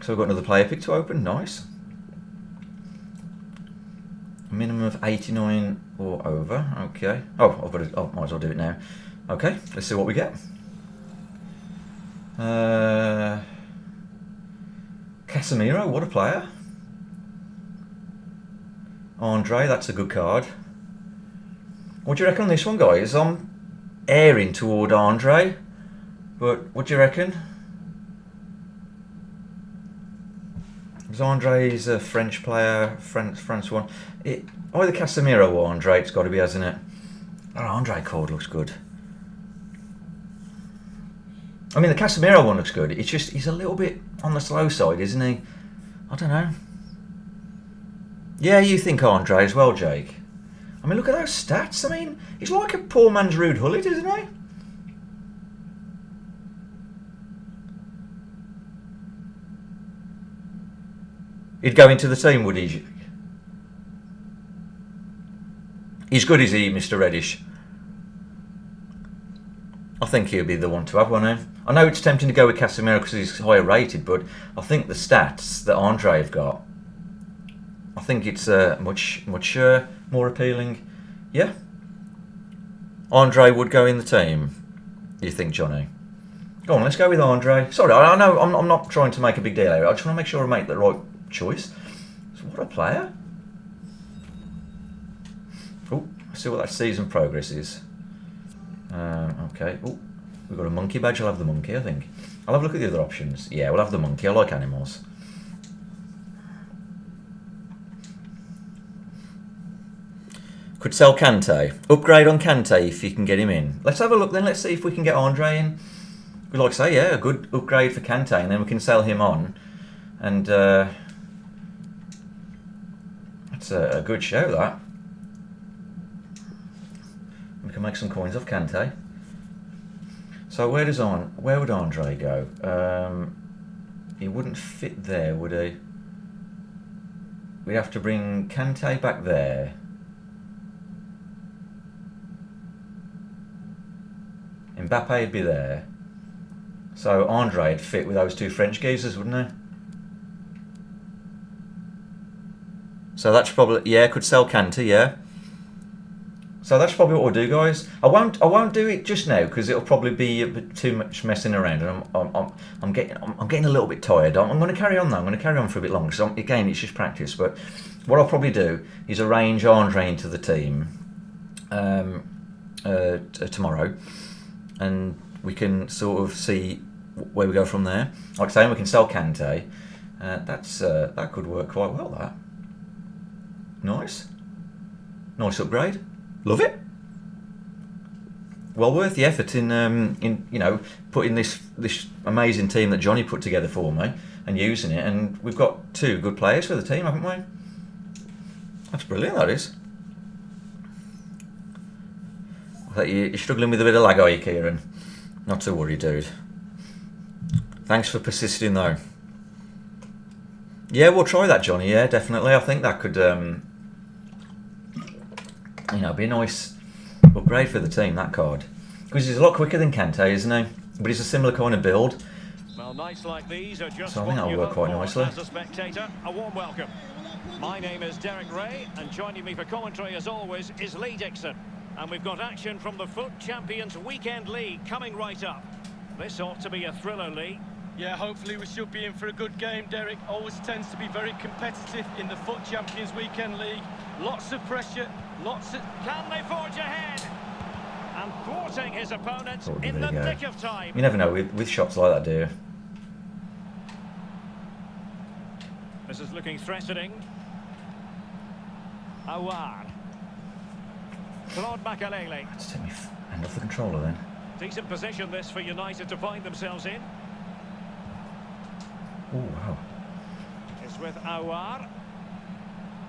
So I've got another player pick to open. Nice. A minimum of 89 or over. Okay. Oh, I've got to. Oh, might as well do it now. Okay. Let's see what we get. Casemiro, what a player. Andre, that's a good card. What do you reckon on this one, guys? I'm airing toward Andre, but what do you reckon? Because Andre is a French player, France one. Either Casemiro or Andre, it's got to be, hasn't it? Oh, Andre card looks good. I mean, the Casemiro one looks good. It's just, he's a little bit on the slow side, isn't he? I don't know. Yeah, you think Andre as well, Jake? I mean, look at those stats. I mean, he's like a poor man's Ruud Gullit, isn't he? He'd go into the team, would he? He's good, is he, Mr. Reddish? I think he'll be the one to have one now. I know it's tempting to go with Casemiro because he's higher rated, but I think the stats that Andre have got, I think it's much more appealing. Yeah. Andre would go in the team. Do you think, Johnny? Go on, let's go with Andre. Sorry, I know I'm not trying to make a big deal out of it. I just want to make sure I make the right choice. So what a player. Oh, let's see what that season progress is. Okay. Oh, we've got a monkey badge. I'll have the monkey, I think. I'll have a look at the other options. Yeah, we'll have the monkey. I like animals. Could sell Kante. Upgrade on Kante if you can get him in. Let's have a look then. Let's see if we can get Andre in. We'd like to say, yeah, a good upgrade for Kante, and then we can sell him on. And that's a good show, that. We can make some coins off Kante. So where would Andre go? He wouldn't fit there, would he? We'd have to bring Kante back there. Mbappe would be there. So Andre would fit with those two French geezers, wouldn't he? So that's probably, yeah, could sell Kante, yeah. So that's probably what we'll do, guys. I won't do it just now because it'll probably be a bit too much messing around, and I'm getting a little bit tired. I'm going to carry on though. I'm going to carry on for a bit longer. So again, it's just practice. But what I'll probably do is arrange Andre into the team tomorrow, and we can sort of see where we go from there. Like I say, we can sell Kante. That could work quite well. That nice upgrade. Love it. Well worth the effort in you know, putting this amazing team that Johnny put together for me and using it, and we've got two good players for the team, haven't we? That's brilliant, that is. I think you're struggling with a bit of lag, are you, Kieran? Not to worry, dude. Thanks for persisting, though. Yeah, we'll try that, Johnny. Yeah, definitely. I think that could, you know, be a nice upgrade for the team, that card. Because he's a lot quicker than Kante, isn't he? But he's a similar kind of build. Well, nights like these are just so I think that'll work quite nicely. As a spectator, a warm welcome. My name is Derek Ray, and joining me for commentary, as always, is Lee Dixon. And we've got action from the FUT Champions Weekend League coming right up. This ought to be a thriller, Lee. Yeah, hopefully we should be in for a good game, Derek. Always tends to be very competitive in the FUT Champions Weekend League. Lots of pressure, lots of... Can they forge ahead? And thwarting his opponent in the nick of time. You never know with shots like that, do you? This is looking threatening. Awar. Claude Makalele. Let's take my hand off the controller then. Decent position this for United to find themselves in. Oh, wow. It's with Awar.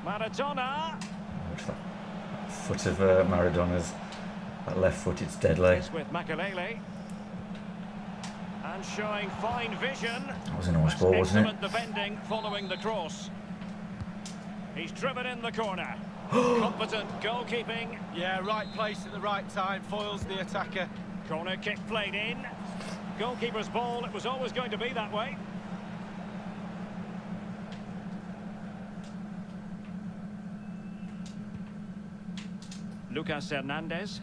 Maradona. Watch that foot of Maradona's. That left foot, it's deadly. It's with Makalele. And showing fine vision. That was a nice ball, wasn't it? Excellent defending following the cross. He's driven in the corner. Competent goalkeeping. Yeah, right place at the right time, foils the attacker. Corner kick played in. Goalkeeper's ball, it was always going to be that way. Lucas Hernandez.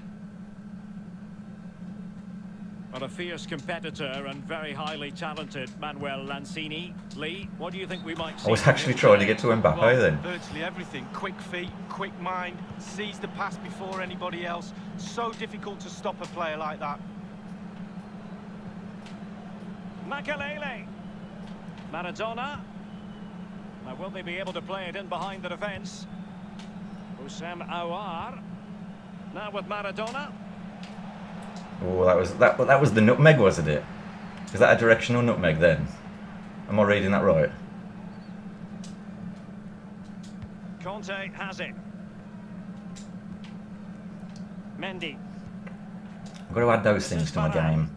Well, a fierce competitor and very highly talented Manuel Lanzini. Lee, what do you think we might see? I was actually trying to get to Mbappe then. Virtually everything. Quick feet, quick mind, sees the pass before anybody else. So difficult to stop a player like that. Makalele. Maradona. Now, will they be able to play it in behind the defence? Houssem Aouar. Now with Maradona. Oh, that was the nutmeg, wasn't it? Is that a directional nutmeg then? Am I reading that right? Conte has it. Mendy. I've got to add those things to my game.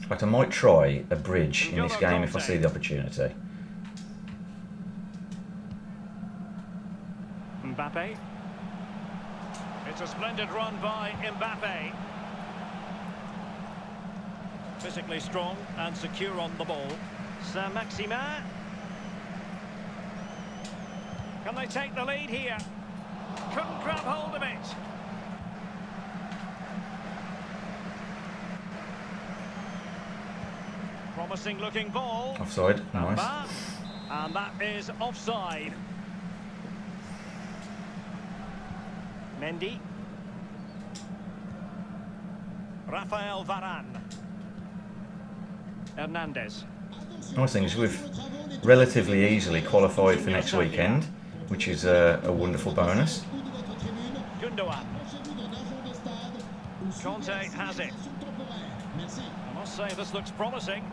In fact, I might try a bridge in this game if I see the opportunity. Mbappe. It's a splendid run by Mbappe. Physically strong and secure on the ball. Saint-Maximin. Can they take the lead here? Couldn't grab hold of it. Promising looking ball. Offside, nice. And that is offside. Mendy. Rafael Varane. Hernandez. Nice thing is we've relatively easily qualified for next weekend, which is a wonderful bonus. Gundogan. Conte has it. I must say this looks promising.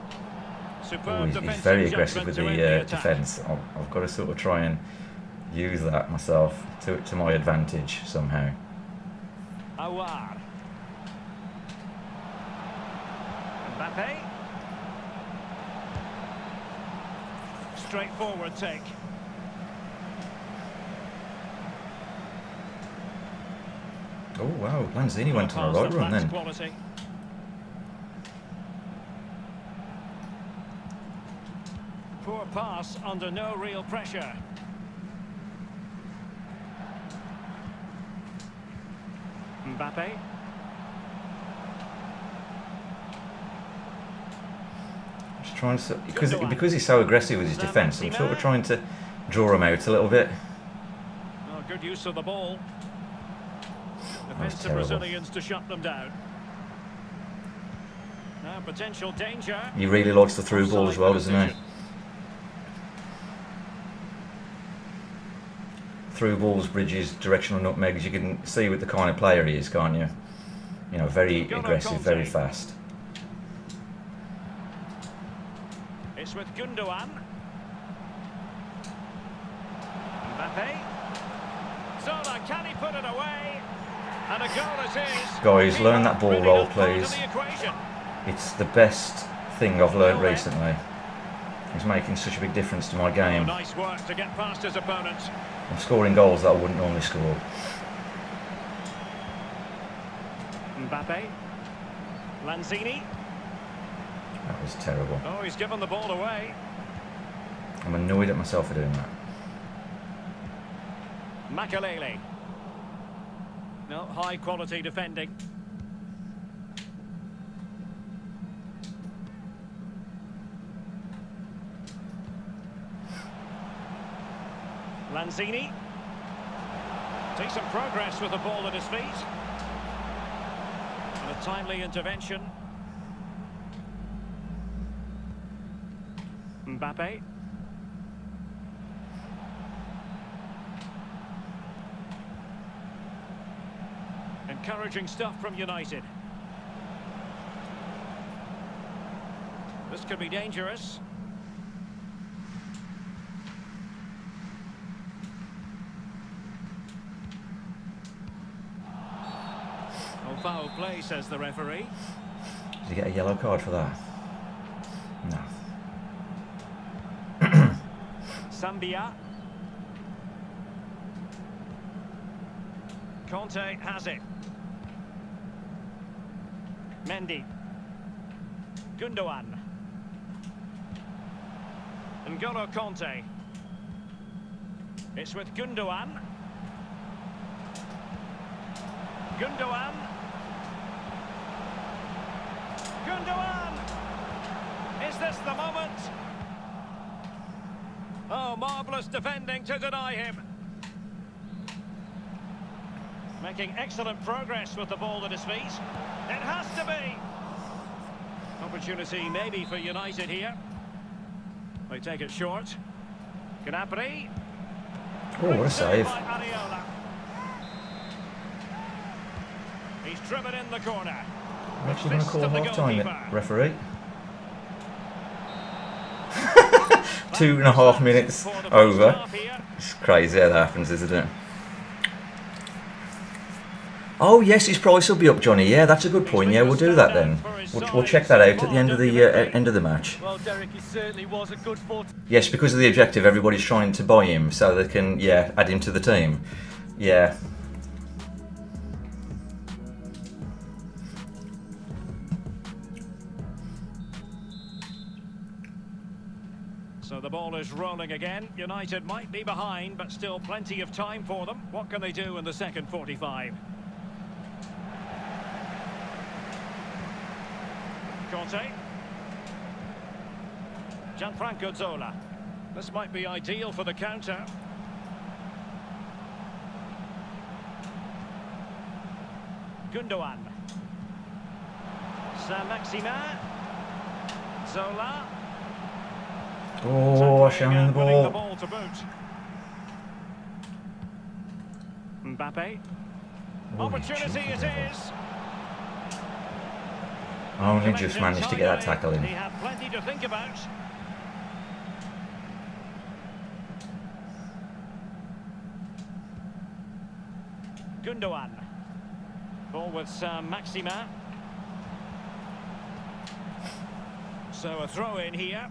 Superb He's very defensive aggressive with judgment the to end attack. defence. I've got to sort of try and use that myself to my advantage somehow. Awar. Mbappe. Straightforward take. Oh wow, Lanzini went on a right run then. Quality. Poor pass under no real pressure. Mbappe. Just trying to, because he's so aggressive with his defence, I'm sort of trying to draw him out a little bit. Oh, good use of the ball. Defensive terrible. Brazilians to shut them down. Now potential danger. He really likes the through ball as well, doesn't he? Through balls, bridges, directional nutmegs. You can see with the kind of player he is, can't you? You know, very aggressive, very fast. It's with Gundogan. Mbappe. Zola, can he put it away? And a goal it is. Guys, learn that ball Really roll, not part of please. the equation. It's the best thing I've learnt recently. It's making such a big difference to my Oh, game. nice work to get past his opponent. I'm scoring goals that I wouldn't normally score. Mbappe. Lanzini. That was terrible. Oh, he's given the ball away. I'm annoyed at myself for doing that. Makalele. No, high quality defending. Lanzini. Decent progress with the ball at his feet. And a timely intervention. Mbappe. Encouraging stuff from United. This could be dangerous. Oh, foul play, says the referee. Did you get a yellow card for that? No. Zambia. Conte has it. Mendy. Gundogan. N'Golo Conte. It's with Gundogan. Gundogan. Gundogan! Is this the moment? Oh, marvellous defending to deny him. Making excellent progress with the ball at his feet. It has to be. Opportunity maybe for United here. They take it short. Gnabry. Oh, what a save. By Areola. He's driven in the corner. I'm actually going to call half-time, referee. 2.5 minutes over. It's crazy how that happens, isn't it? Oh yes, his price will be up, Johnny. Yeah, that's a good point. Yeah, we'll do that then. We'll check that out at the end of the match. Well, Derek, he certainly was a good 40. Yes, because of the objective, everybody's trying to buy him so they can add him to the team. Yeah. So the ball is rolling again. United might be behind, but still plenty of time for them. What can they do in the second 45? Conte. Gianfranco Zola. This might be ideal for the counter. Gundogan. Saint-Maximin. Zola. Oh, showing the Winning the ball. ball to boot. Mbappe. Opportunity it is. Only just managed to get that tackle in. He had plenty to think about. Gundogan. Ball with Saint-Maximin. So a throw in here.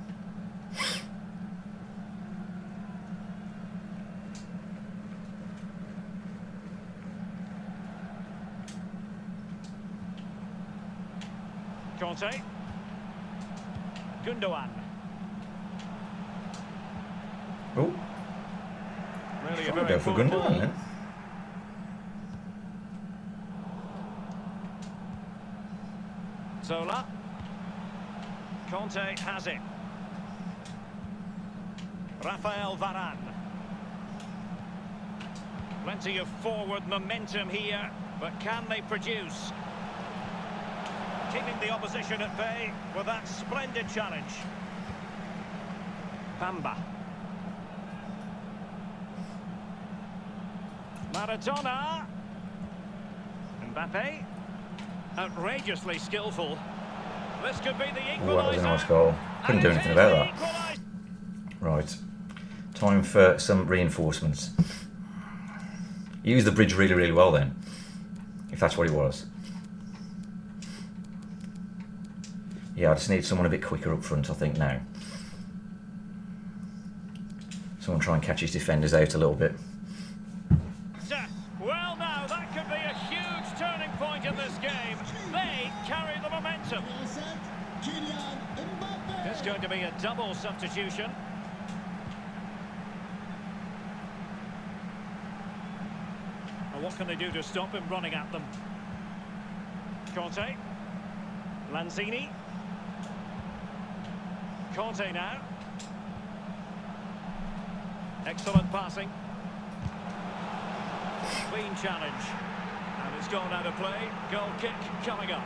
Conte. Gundogan. Oh, Really a trying to very go for good Gundogan ball. then. Zola. Conte has it. Rafael Varane. Plenty of forward momentum here, but can they produce? Keeping the opposition at bay with that splendid challenge. Bamba. Maradona. Mbappe. Outrageously skillful. This could be the equaliser. Oh, that was a nice goal. Couldn't do anything about that. Right. Time for some reinforcements. He used the bridge really, really well then. If that's what it was. Yeah, I just need someone a bit quicker up front, I think, now. Someone try and catch his defenders out a little bit. Well, now, that could be a huge turning point in this game. They carry the momentum. It's going to be a double substitution. Well, what can they do to stop him running at them? Conte. Lanzini. Conte now. Excellent passing. Clean challenge. And it's gone out of play. Goal kick coming up.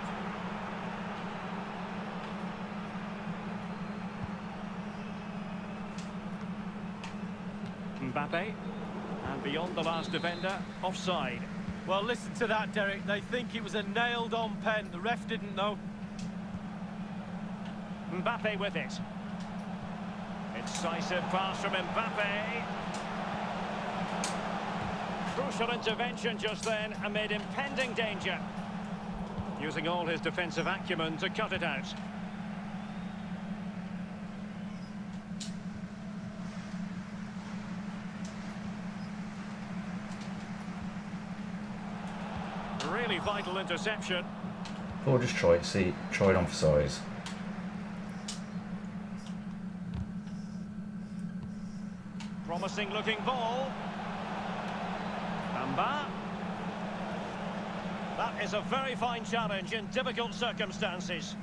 Mbappe. And beyond the last defender, offside. Well, listen to that, Derek. They think it was a nailed-on pen. The ref didn't know. Mbappe with it. Incisive pass from Mbappe. Crucial intervention just then amid impending danger. Using all his defensive acumen to cut it out. Really vital interception. Or just try it on for size. Promising looking ball. Bamba. That is a very fine challenge in difficult circumstances.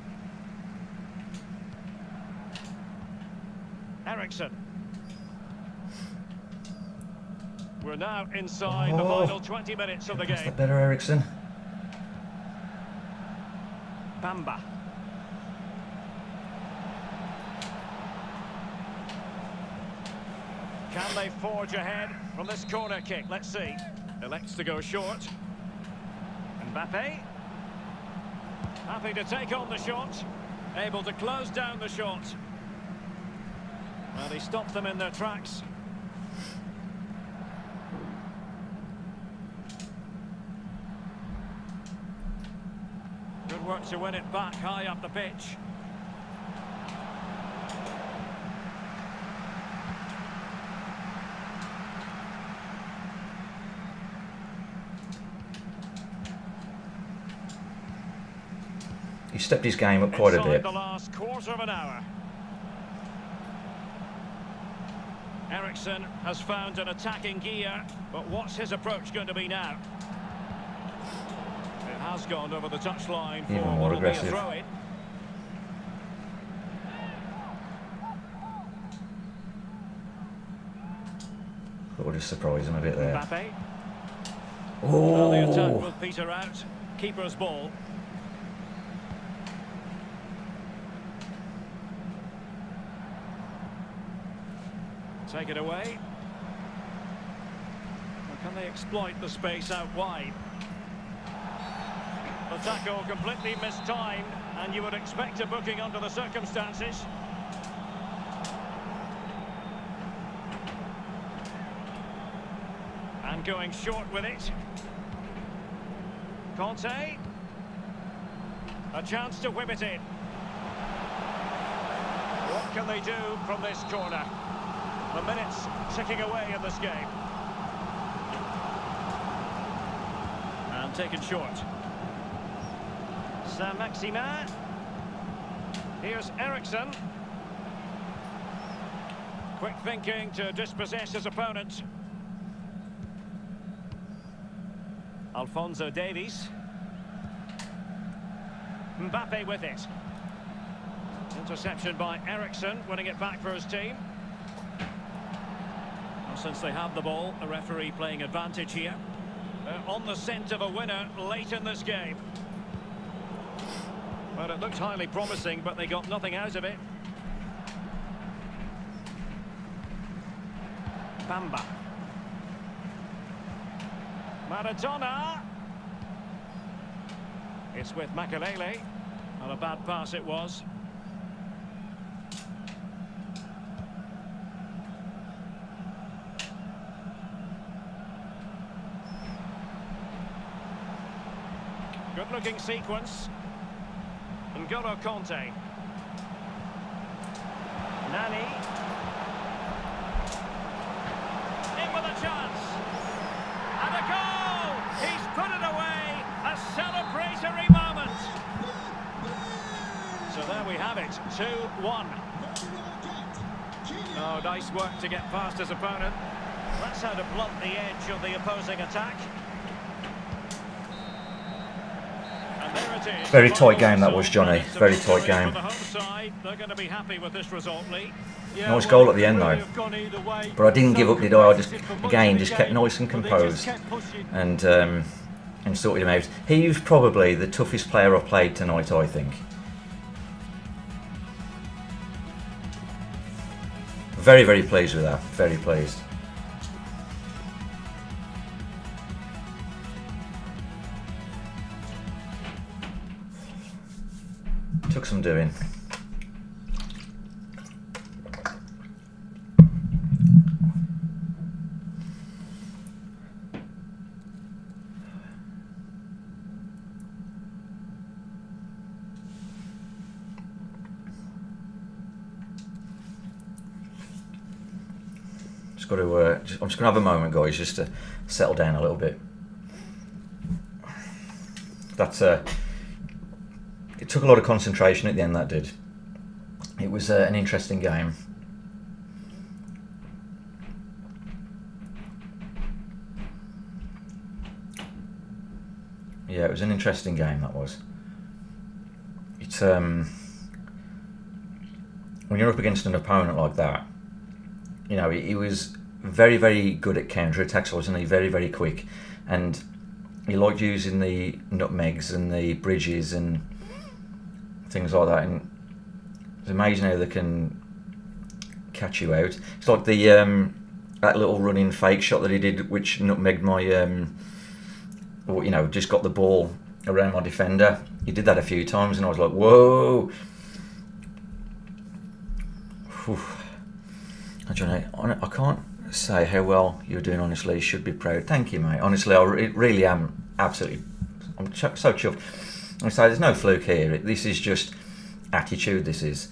Eriksen. We're now inside the final 20 minutes of the That's the game. better Eriksen. Bamba. Can they forge ahead from this corner kick? Let's see. Elects to go short. Mbappe. Happy to take on the shot. Able to close down the shot. Well, he stopped them in their tracks. Good work to win it back high up the pitch. He stepped his game up quite a Inside bit. the last quarter of an hour. Ericsson has found an attacking gear, but what's his approach going to be now? It has gone over the touchline for Even more what will be a aggressive. throw-in. Thought we'll just surprise him a bit there. Mbappe. Well, the attack Oh, will peter out. Keeper's ball. Take it away. Or can they exploit the space out wide? The tackle completely mistimed, and you would expect a booking under the circumstances. And going short with it. Conte. A chance to whip it in. What can they do from this corner? The minutes ticking away in this game. And taken short. Saint-Maximin. Here's Ericsson. Quick thinking to dispossess his opponent. Alphonso Davies. Mbappe with it. Interception by Ericsson, winning it back for his team. Well, since they have the ball, the referee playing advantage here. They're on the scent of a winner late in this game. Well, it looked highly promising, but they got nothing out of it. Bamba. Maradona. It's with Makelele. Not a bad pass it was. Good looking sequence. N'Golo Conte. Nani. In with a chance. And a goal! He's put it away. A celebratory moment. So there we have it. 2-1. Oh, nice work to get past his opponent. That's how to blunt the edge of the opposing attack. And there it is. very tight game that was, Johnny. Very tight game. For the home side, they're going to be happy with this result, Lee. Yeah, Nice well, goal at the end, it though. could have gone either way. But I didn't give up, did I? I just, competitive for again, much of just the kept game, nice and but they just composed kept pushing. and sorted him out. He was probably the toughest player I've played tonight, I think. Very, very pleased with that. Very pleased. Took some doing. Just got to. I'm just going to have a moment, guys, just to settle down a little bit. That's it took a lot of concentration at the end. That did. It was an interesting game. Yeah, it was an interesting game. That was. It's when you're up against an opponent like that. You know, he was very, very good at counter-attacks, wasn't he? Very, very quick. And he liked using the nutmegs and the bridges and things like that. And it's amazing how they can catch you out. It's like the that little running fake shot that he did, which nutmegged my, or, you know, just got the ball around my defender. He did that a few times and I was like, whoa! Whew. Johnny, I can't say how well you're doing, honestly. You should be proud. Thank you, mate. Honestly, I really am absolutely... I'm so chuffed. I say there's no fluke here. This is just attitude, this is.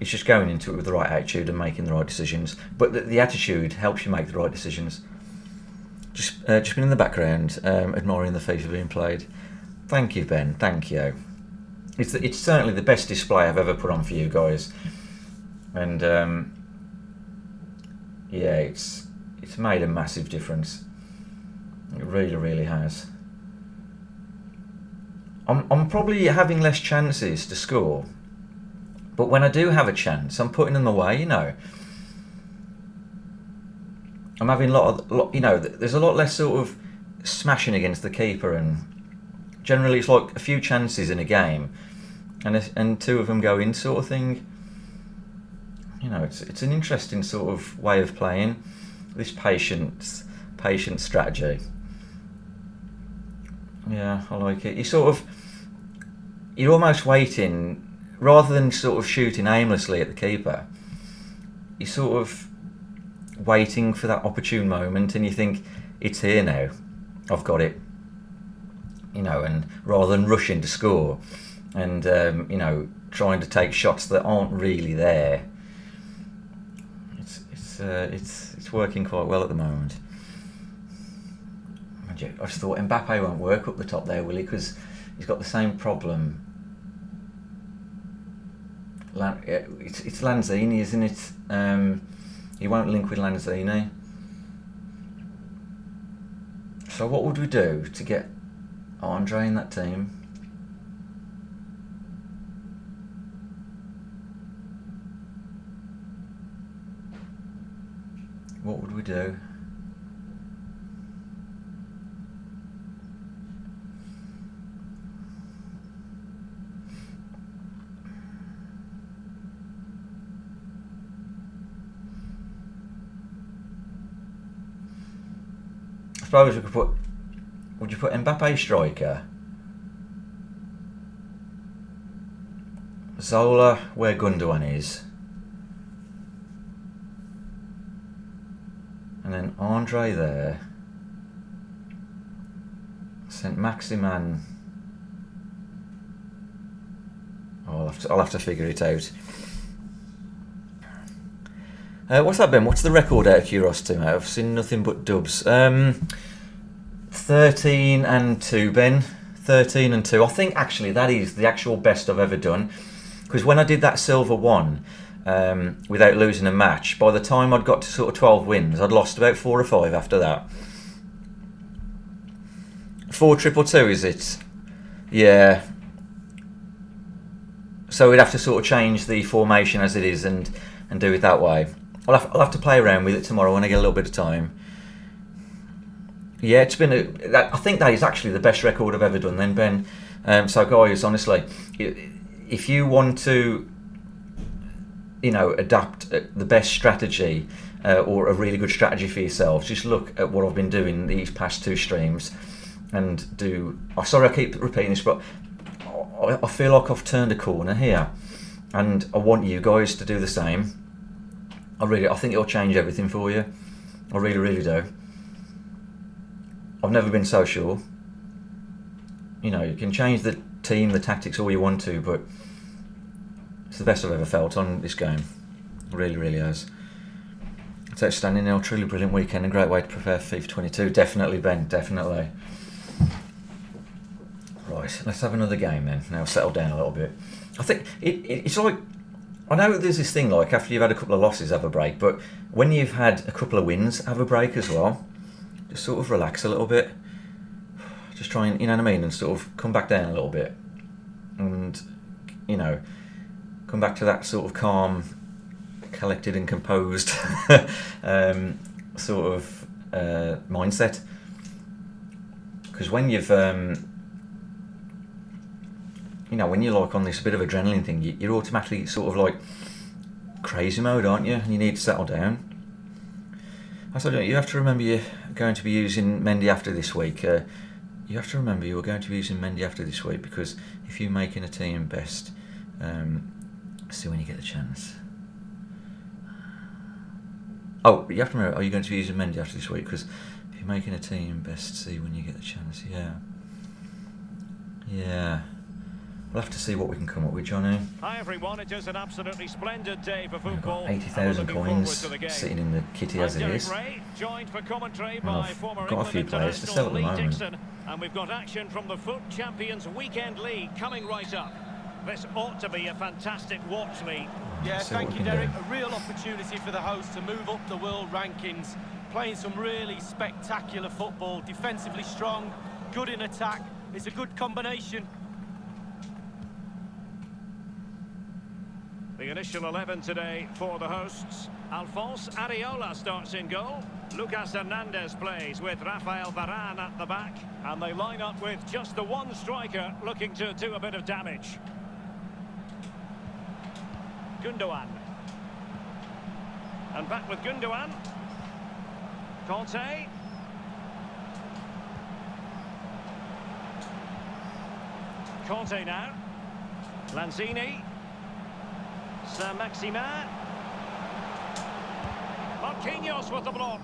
It's just going into it with the right attitude and making the right decisions. But the attitude helps you make the right decisions. Just been in the background, admiring the FIFA being played. Thank you, Ben. Thank you. it's certainly the best display I've ever put on for you guys, and yeah, it's made a massive difference. It really, really has. I'm probably having less chances to score, but when I do have a chance, I'm putting them away. You know, I'm having a lot. You know, there's a lot less sort of smashing against the keeper, and generally it's like a few chances in a game, and 2 of them go in, sort of thing. You know, it's an interesting sort of way of playing this patient strategy. Yeah, I like it. You're almost waiting, rather than sort of shooting aimlessly at the keeper. You're sort of waiting for that opportune moment, and you think, it's here now, I've got it. You know, and rather than rushing to score, and you know, trying to take shots that aren't really there. It's working quite well at the moment. I just thought Mbappe won't work up the top there, will he? Because he's got the same problem. It's Lanzini, isn't it? He won't link with Lanzini. So what would we do to get Andre in that team? What would we do? I suppose we could put... Would you put Mbappe striker? Zola where Gundogan is. And then Andre there. Saint-Maximin. Oh, I'll have to figure it out. What's that been? What's the record out of curiosity, mate? I've seen nothing but dubs. 13 and 2, Ben. 13 and 2. I think actually that is the actual best I've ever done. Because when I did that silver one, without losing a match, by the time I'd got to sort of 12 wins, I'd lost about 4 or 5 after that. 4-2-2, is it? Yeah. So we'd have to sort of change the formation as it is and do it that way. I'll have to play around with it tomorrow when I get a little bit of time. Yeah, it's been I think that is actually the best record I've ever done then, Ben. So guys, honestly, if you want to, you know, adapt the best strategy or a really good strategy for yourselves, just look at what I've been doing these past 2 streams and do... Oh, sorry I keep repeating this, but I feel like I've turned a corner here, and I want you guys to do the same. I think it'll change everything for you. I really, really do. I've never been so sure. You know, you can change the team, the tactics all you want to, but it's the best I've ever felt on this game. It really, really has. It's outstanding now. Truly brilliant weekend. A great way to prepare for FIFA 22. Definitely, Ben. Definitely. Right, let's have another game then. Now settle down a little bit. I think it's like... I know there's this thing like after you've had a couple of losses, have a break, but when you've had a couple of wins, have a break as well. Just sort of relax a little bit. Just try and, you know what I mean, and sort of come back down a little bit. And, you know, come back to that sort of calm, collected and composed sort of mindset. Because when you've... you know, when you're like on this bit of adrenaline thing, you're automatically sort of like crazy mode, aren't you? And you need to settle down. I said, you have to remember you're going to be using Mendy after this week. You have to remember you're going to be using Mendy after this week, because if you're making a team best, see when you get the chance. Oh, you have to remember, are you going to be using Mendy after this week? Because if you're making a team best, see when you get the chance. Yeah. Yeah. We'll have to see what we can come up with, Johnny. Hi everyone, it is an absolutely splendid day for football. 80,000 coins sitting in the kitty as it is. Joined for commentary Well, by former I've got a few players to sell at the moment. And we've got action from the FUT Champions Weekend League coming right up. This ought to be a fantastic watch, Lee. Yeah, See what thank we you, can Derek. do. A real opportunity for the host to move up the world rankings, playing some really spectacular football, defensively strong, good in attack. It's a good combination. The initial 11 today for the hosts. Alphonse Areola starts in goal. Lucas Hernandez plays with Rafael Varane at the back. And they line up with just the one striker looking to do a bit of damage. Gundogan. And back with Gundogan. Conte. Conte now. Lanzini. Saint-Maximin. Marquinhos with the block.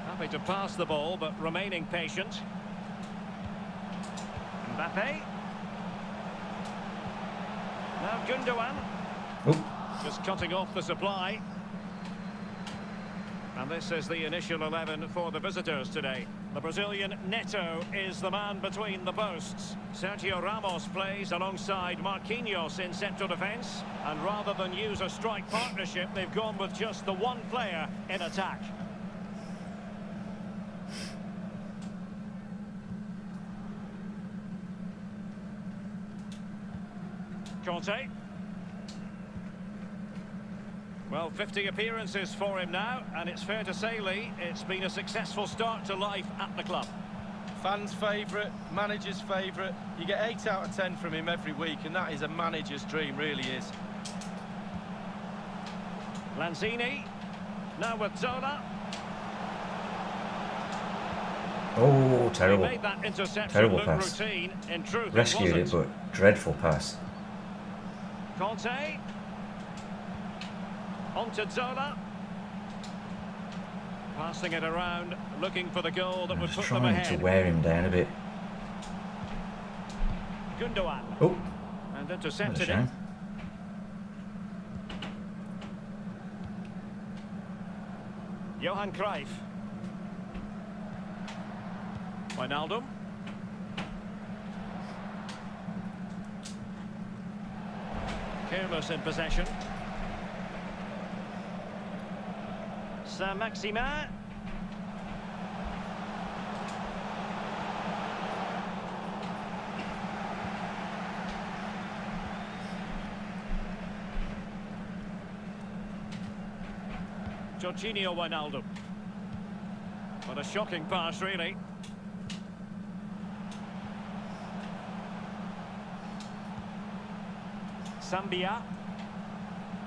Happy to pass the ball, but remaining patient. Mbappe. Now Gundogan. Oh, Just cutting off the supply. And this is the initial 11 for the visitors today. The Brazilian Neto is the man between the posts. Sergio Ramos plays alongside Marquinhos in central defence. And rather than use a strike partnership, they've gone with just the one player in attack. Conte. Well, 50 appearances for him now, and it's fair to say, Lee, it's been a successful start to life at the club. Fans' favourite, manager's favourite. You get 8 out of 10 from him every week, and that is a manager's dream, really is. Lanzini. Now with Zola. oh, He terrible. made that interception Terrible look pass. routine. In truth, Rescued it, wasn't. but dreadful pass. Conte. On to Zola. Passing it around, looking for the goal that would Just put them trying to ahead. wear him down a bit. Gundogan. Oh, And what a intercepted shame. it. Johan Cruyff. Wijnaldum. Careless in possession. Saint-Maximin. Jorginho Wijnaldum. What a shocking pass, really. Zambia.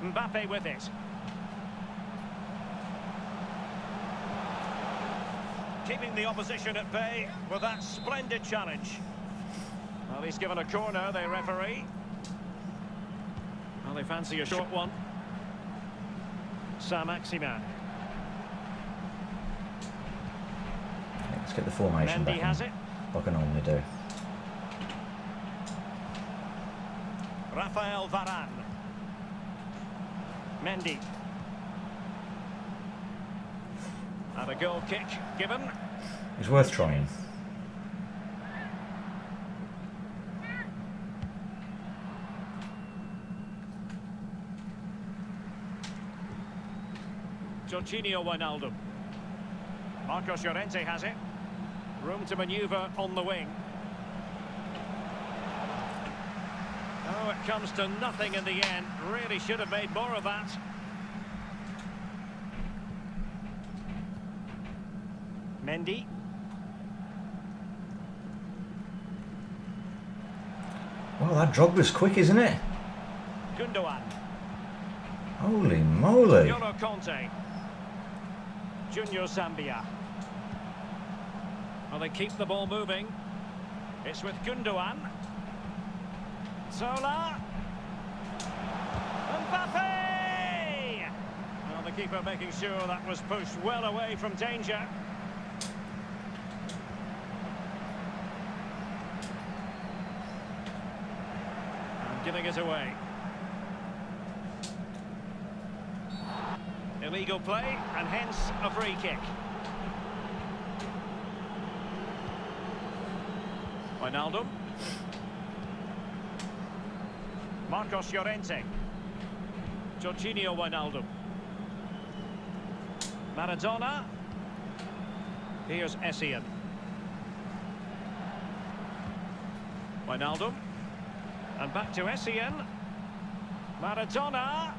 Mbappe with it. Keeping the opposition at bay with that splendid challenge. Well, he's given a corner, the referee. Well, they fancy a short one. Saint-Maximin. Let's get the formation Mendy back has in, it. like I normally do. Rafael Varane. Mendy. And a goal kick given. It's worth trying. Jorginho Wijnaldum. Marcos Llorente has it. Room to manoeuvre on the wing. Oh, it comes to nothing in the end. Really should have made more of that. Mendy. Well, that Drogba's quick, isn't it? Gundogan. Holy moly. Yolo Conte. Junior Zambia. Well, they keep the ball moving. It's with Gundogan. Zola. Mbappe! Well, the keeper making sure that was pushed well away from danger. And giving it away. Illegal play, and hence a free kick. Wijnaldum. Marcos Llorente. Jorginho Wijnaldum. Maradona. Here's Essien. Wijnaldum. And back to Essien. Maradona.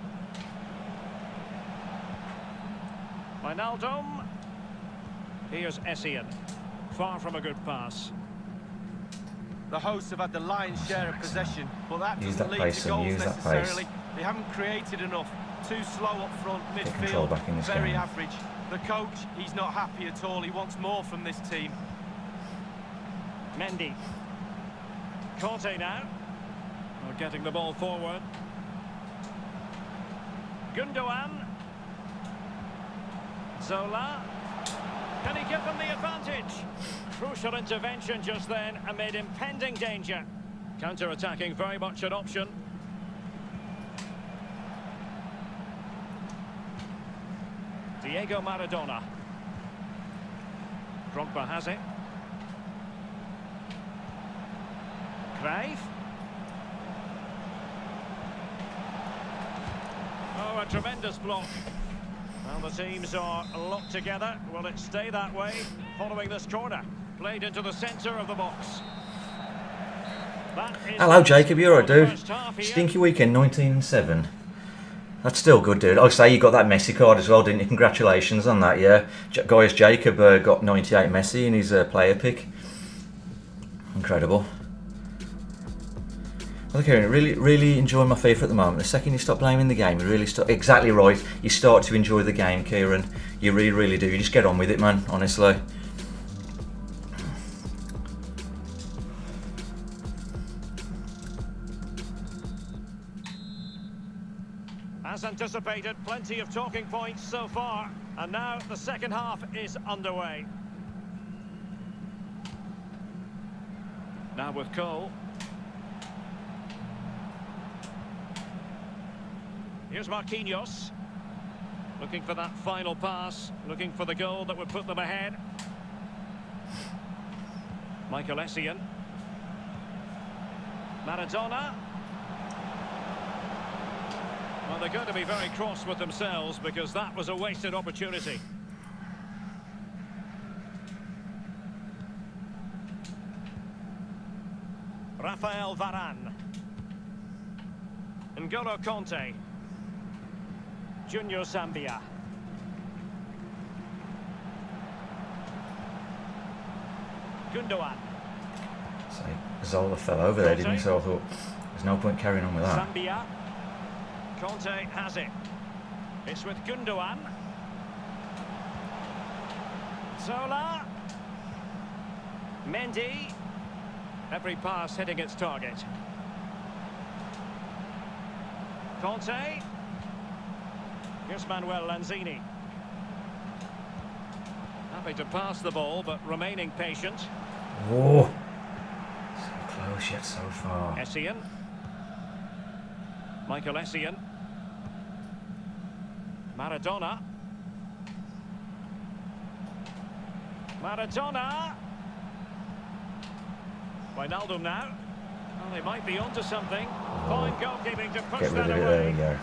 Wijnaldum. Here's Essien. Far from a good pass. The hosts have had the lion's share of possession, but that Use doesn't that lead pace, to son, goals use that necessarily. pace. They haven't created enough. Too slow up front, control midfield, back in this very game. average. The coach, he's not happy at all. He wants more from this team. Mendy. Conte now. Getting the ball forward. Gundogan. Zola. Can he give them the advantage? Crucial intervention just then amid impending danger. Counter-attacking very much an option. Diego Maradona. Drogba has it. Cruyff. Oh, a tremendous block. Well, the teams are locked together. Will it stay that way following this corner? Played into the centre of the box. Hello, Jacob. You alright, dude? Stinky weekend, 19-7. That's still good, dude. I say you got that Messi card as well, didn't you? Congratulations on that, yeah. Guys, Jacob got 98 Messi in his player pick. Incredible. Well, okay, really enjoying my FIFA at the moment. The second you stop blaming the game, you really start. Exactly right. You start to enjoy the game, Kieran. You really do. You just get on with it, man. Honestly. As anticipated, plenty of talking points so far, and now the second half is underway. Now with Cole. Here's Marquinhos. Looking for that final pass, looking for the goal that would put them ahead. Michael Essien. Maradona. Well, they're going to be very cross with themselves because that was a wasted opportunity. Rafael Varane. N'Golo Conte. Junior Zambia. Gundogan. So Zola fell over there, didn't he? So I thought there's no point carrying on with that. Zambia. Conte has it. It's with Gundogan. Zola. Mendy. Every pass hitting its target. Conte. Here's Manuel Lanzini. Happy to pass the ball, but remaining patient. Whoa. So close yet so far. Essien. Michael Essien. Maradona. Maradona. Wijnaldum now. Well, they might be onto something. Fine goalkeeping to push Get rid that of it, away. there we go.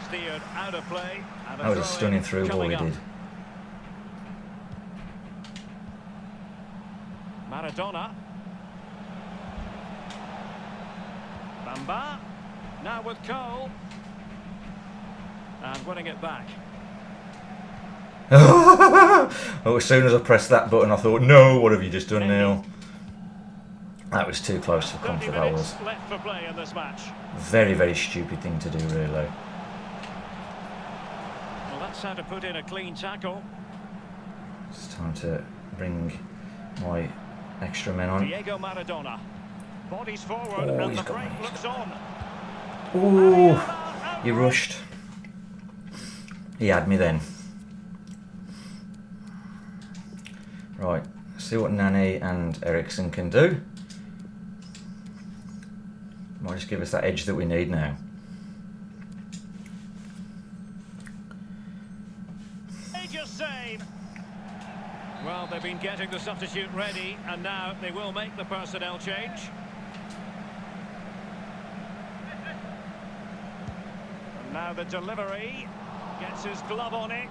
Steered out of play. And That was a stunning through ball he did. Maradona. Bamba. Now with Cole. And winning it back. Oh, as soon as I pressed that button, I thought, no, what have you just done now? That was too close for 30 comfort, that minutes was. left for play in this match. Very stupid thing to do, really. Well, that's how to put in a clean tackle. It's time to bring my extra men on. Diego Maradona. Bodies forward Oh, and he's the got break me. looks on. Ooh, he rushed. He had me then. Right, see what Nani and Ericsson can do. Might just give us that edge that we need now. Major save. Well, they've been getting the substitute ready, and now they will make the personnel change. And now the delivery. Gets his glove on it.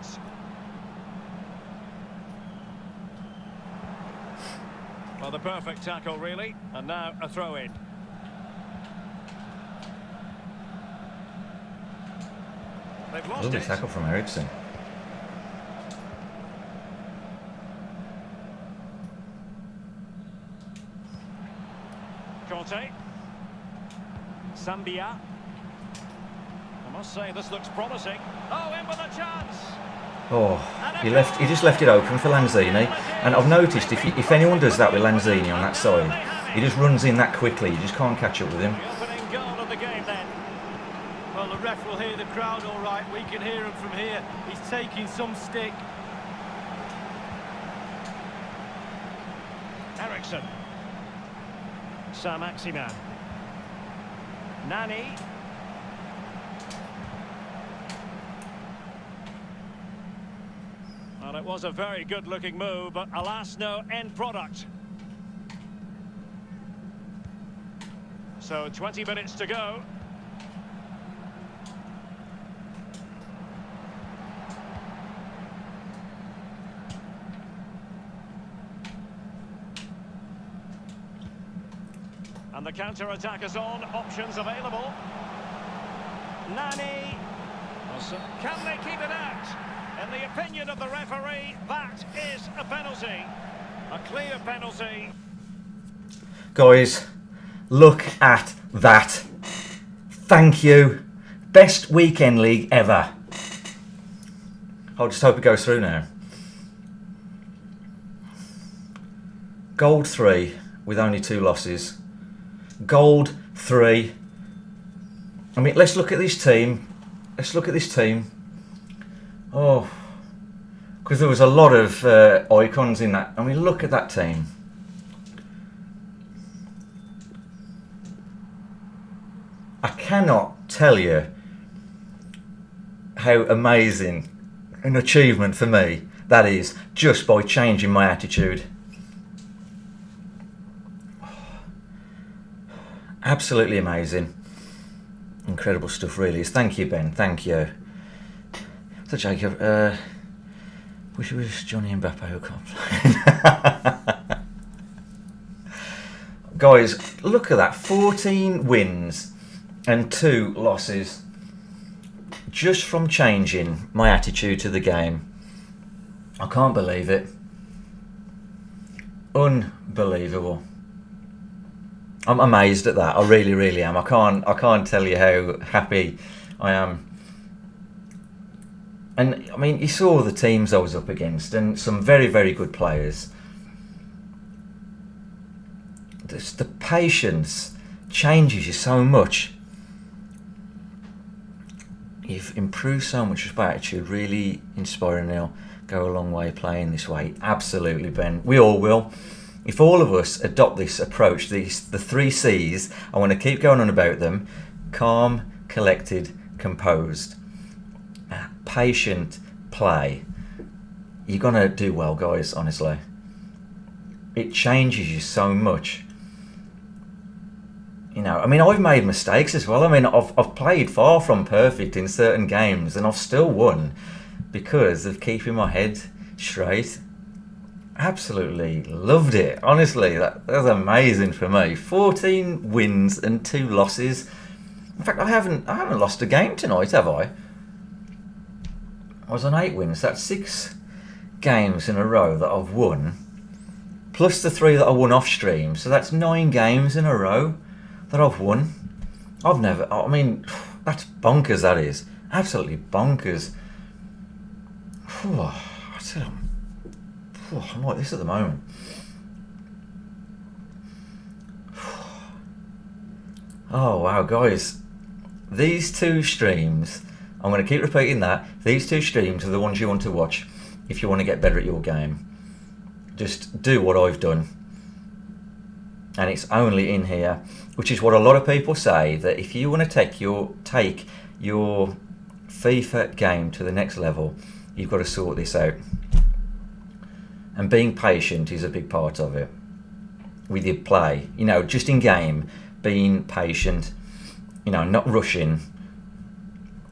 Well, the perfect tackle, really. And now a throw-in. They've lost Lovely it. tackle from Ericsson. Conte. Sambia. I must say, this looks promising. Oh, in with a chance. Oh, he just left it open for Lanzini, and I've noticed if anyone does that with Lanzini on that side, he just runs in that quickly. You just can't catch up with him. The opening goal of the game then. Well, the ref will hear the crowd all right. We can hear him from here. He's taking some stick. Ericsson. Saint-Maximin. Nani. Well, it was a very good-looking move, but alas, no end product. So, 20 minutes to go. And the counter-attack is on. Options available. Nani. Can they keep it out? In the opinion of the referee, that is a penalty. A clear penalty. Guys, look at that. Thank you. Best weekend league ever. I'll just hope it goes through now. Gold 3 with only 2 losses. Gold 3. I mean, let's look at this team. Let's look at this team. Oh, because there was a lot of icons in that. I mean, look at that team. I cannot tell you how amazing an achievement for me that is, just by changing my attitude. Absolutely amazing. Incredible stuff, really is. Thank you, Ben. Thank you. So, Jacob, wish it was Johnny Mbappe who can't play. Guys, look at that. 14 wins and 2 losses. Just from changing my attitude to the game. I can't believe it. Unbelievable. I'm amazed at that. I really, really am. I can't tell you how happy I am. And I mean, you saw the teams I was up against, and some very, very good players. The patience changes you so much. You've improved so much with my attitude. Really inspiring. Now go a long way playing this way. Absolutely, Ben. We all will. If all of us adopt this approach, the 3 C's, I want to keep going on about them. Calm, collected, composed. Patient play. You're going to do well, guys, honestly. It changes you so much. You know, I mean, I've made mistakes as well. I mean, I've played far from perfect in certain games, and I've still won because of keeping my head straight. Absolutely loved it. Honestly, that's amazing for me. 14 wins and 2 losses. In fact, I haven't lost a game tonight, have I? I was on 8 wins. That's 6 games in a row that I've won, plus the 3 that I won off stream. So that's 9 games in a row that I've won. I mean, that's bonkers, that is. Absolutely bonkers. I'm like this at the moment. Oh, wow, guys. These 2 streams, I'm going to keep repeating that. These 2 streams are the ones you want to watch if you want to get better at your game. Just do what I've done. And it's only in here, which is what a lot of people say, that if you want to take your FIFA game to the next level, you've got to sort this out. and being patient is a big part of it with your play. You know, just in game, being patient, you know, not rushing,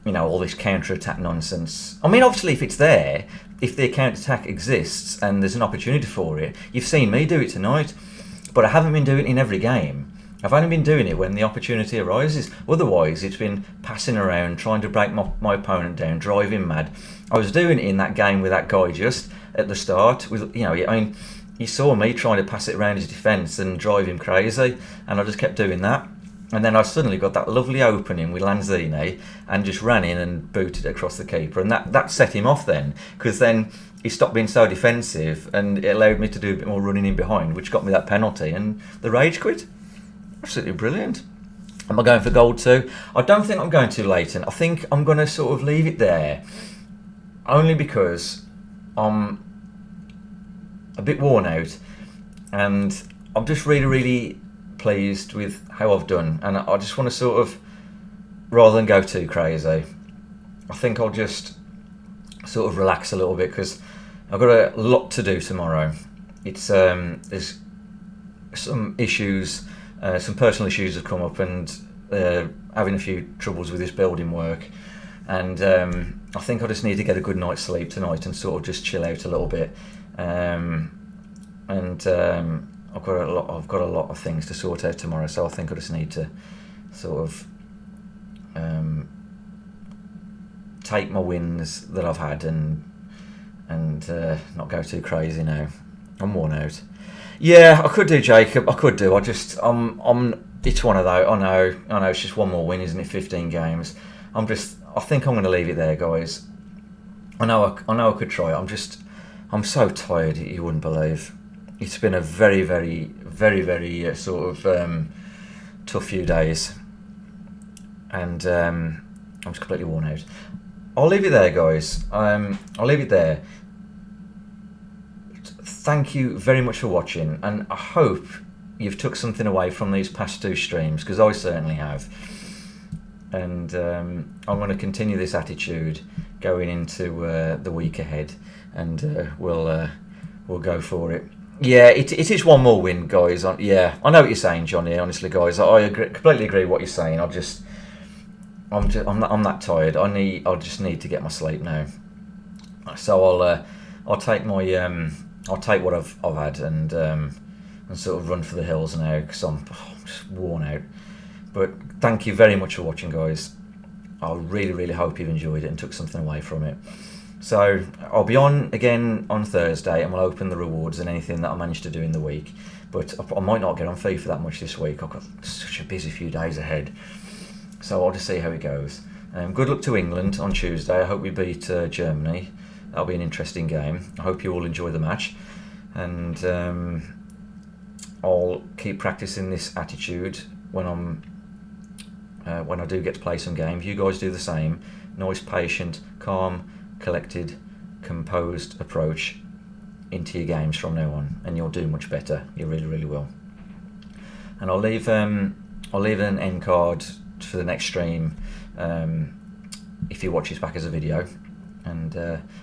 you know, all this counter-attack nonsense. I mean, obviously, if it's there, if the counter-attack exists and there's an opportunity for it, you've seen me do it tonight, but I haven't been doing it in every game. I've only been doing it when the opportunity arises. Otherwise, it's been passing around, trying to break my opponent down, driving mad. I was doing it in that game with that guy just at the start. With, you know, I mean, you saw me trying to pass it around his defence and drive him crazy, and I just kept doing that. And then I suddenly got that lovely opening with Lanzini and just ran in and booted it across the keeper. And that set him off then, because then he stopped being so defensive and it allowed me to do a bit more running in behind, which got me that penalty, and the rage quit. Absolutely brilliant. Am I going for goal 2? I don't think I'm going to, Leighton. I think I'm going to sort of leave it there, only because I'm a bit worn out and I'm just really pleased with how I've done, and I just want to sort of, rather than go too crazy, I think I'll just sort of relax a little bit, because I've got a lot to do tomorrow. It's there's some issues, some personal issues have come up, and having a few troubles with this building work, and I think I just need to get a good night's sleep tonight and sort of just chill out a little bit, I've got a lot of things to sort out tomorrow, so I think I just need to sort of take my wins that I've had and not go too crazy now. I'm worn out. Yeah, I could do, Jacob. I could do. It's one of those. I know. It's just one more win, isn't it? 15 games. I think I'm going to leave it there, guys. I know I could try. I'm so tired. You wouldn't believe. It's been a very sort of tough few days, and I'm just completely worn out. I'll leave it there, guys. I'll leave it there. Thank you very much for watching, and I hope you've took something away from these past 2 streams, because I certainly have. And I'm going to continue this attitude going into the week ahead, and we'll go for it. Yeah, it is one more win, guys. Yeah, I know what you're saying, Johnny. Honestly, guys, I completely agree with what you're saying. I'm that tired. I just need to get my sleep now. So I'll take what I've had and sort of run for the hills now, because I'm just worn out. But thank you very much for watching, guys. I really hope you've enjoyed it and took something away from it. So I'll be on again on Thursday, and we'll open the rewards and anything that I managed to do in the week. But I might not get on FIFA that much this week. I've got such a busy few days ahead. So I'll just see how it goes. Good luck to England on Tuesday. I hope we beat Germany. That'll be an interesting game. I hope you all enjoy the match. And I'll keep practicing this attitude when I do get to play some games. You guys do the same. Nice, patient, calm, collected, composed approach into your games from now on, and you'll do much better. You really will. And I'll leave an end card for the next stream if you watch this back as a video. And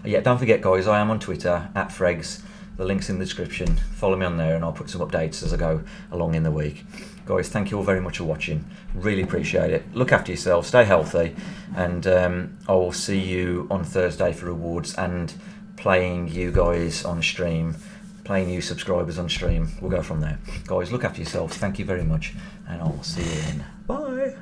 yeah, don't forget, guys, I am on Twitter @Fr3ggs. The link's in the description. Follow me on there, and I'll put some updates as I go along in the week. Guys, thank you all very much for watching. Really appreciate it. Look after yourself, stay healthy, and I will see you on Thursday for rewards and playing you guys on stream, playing you subscribers on stream. We'll go from there. Guys, look after yourselves. Thank you very much, and I'll see you then. Bye.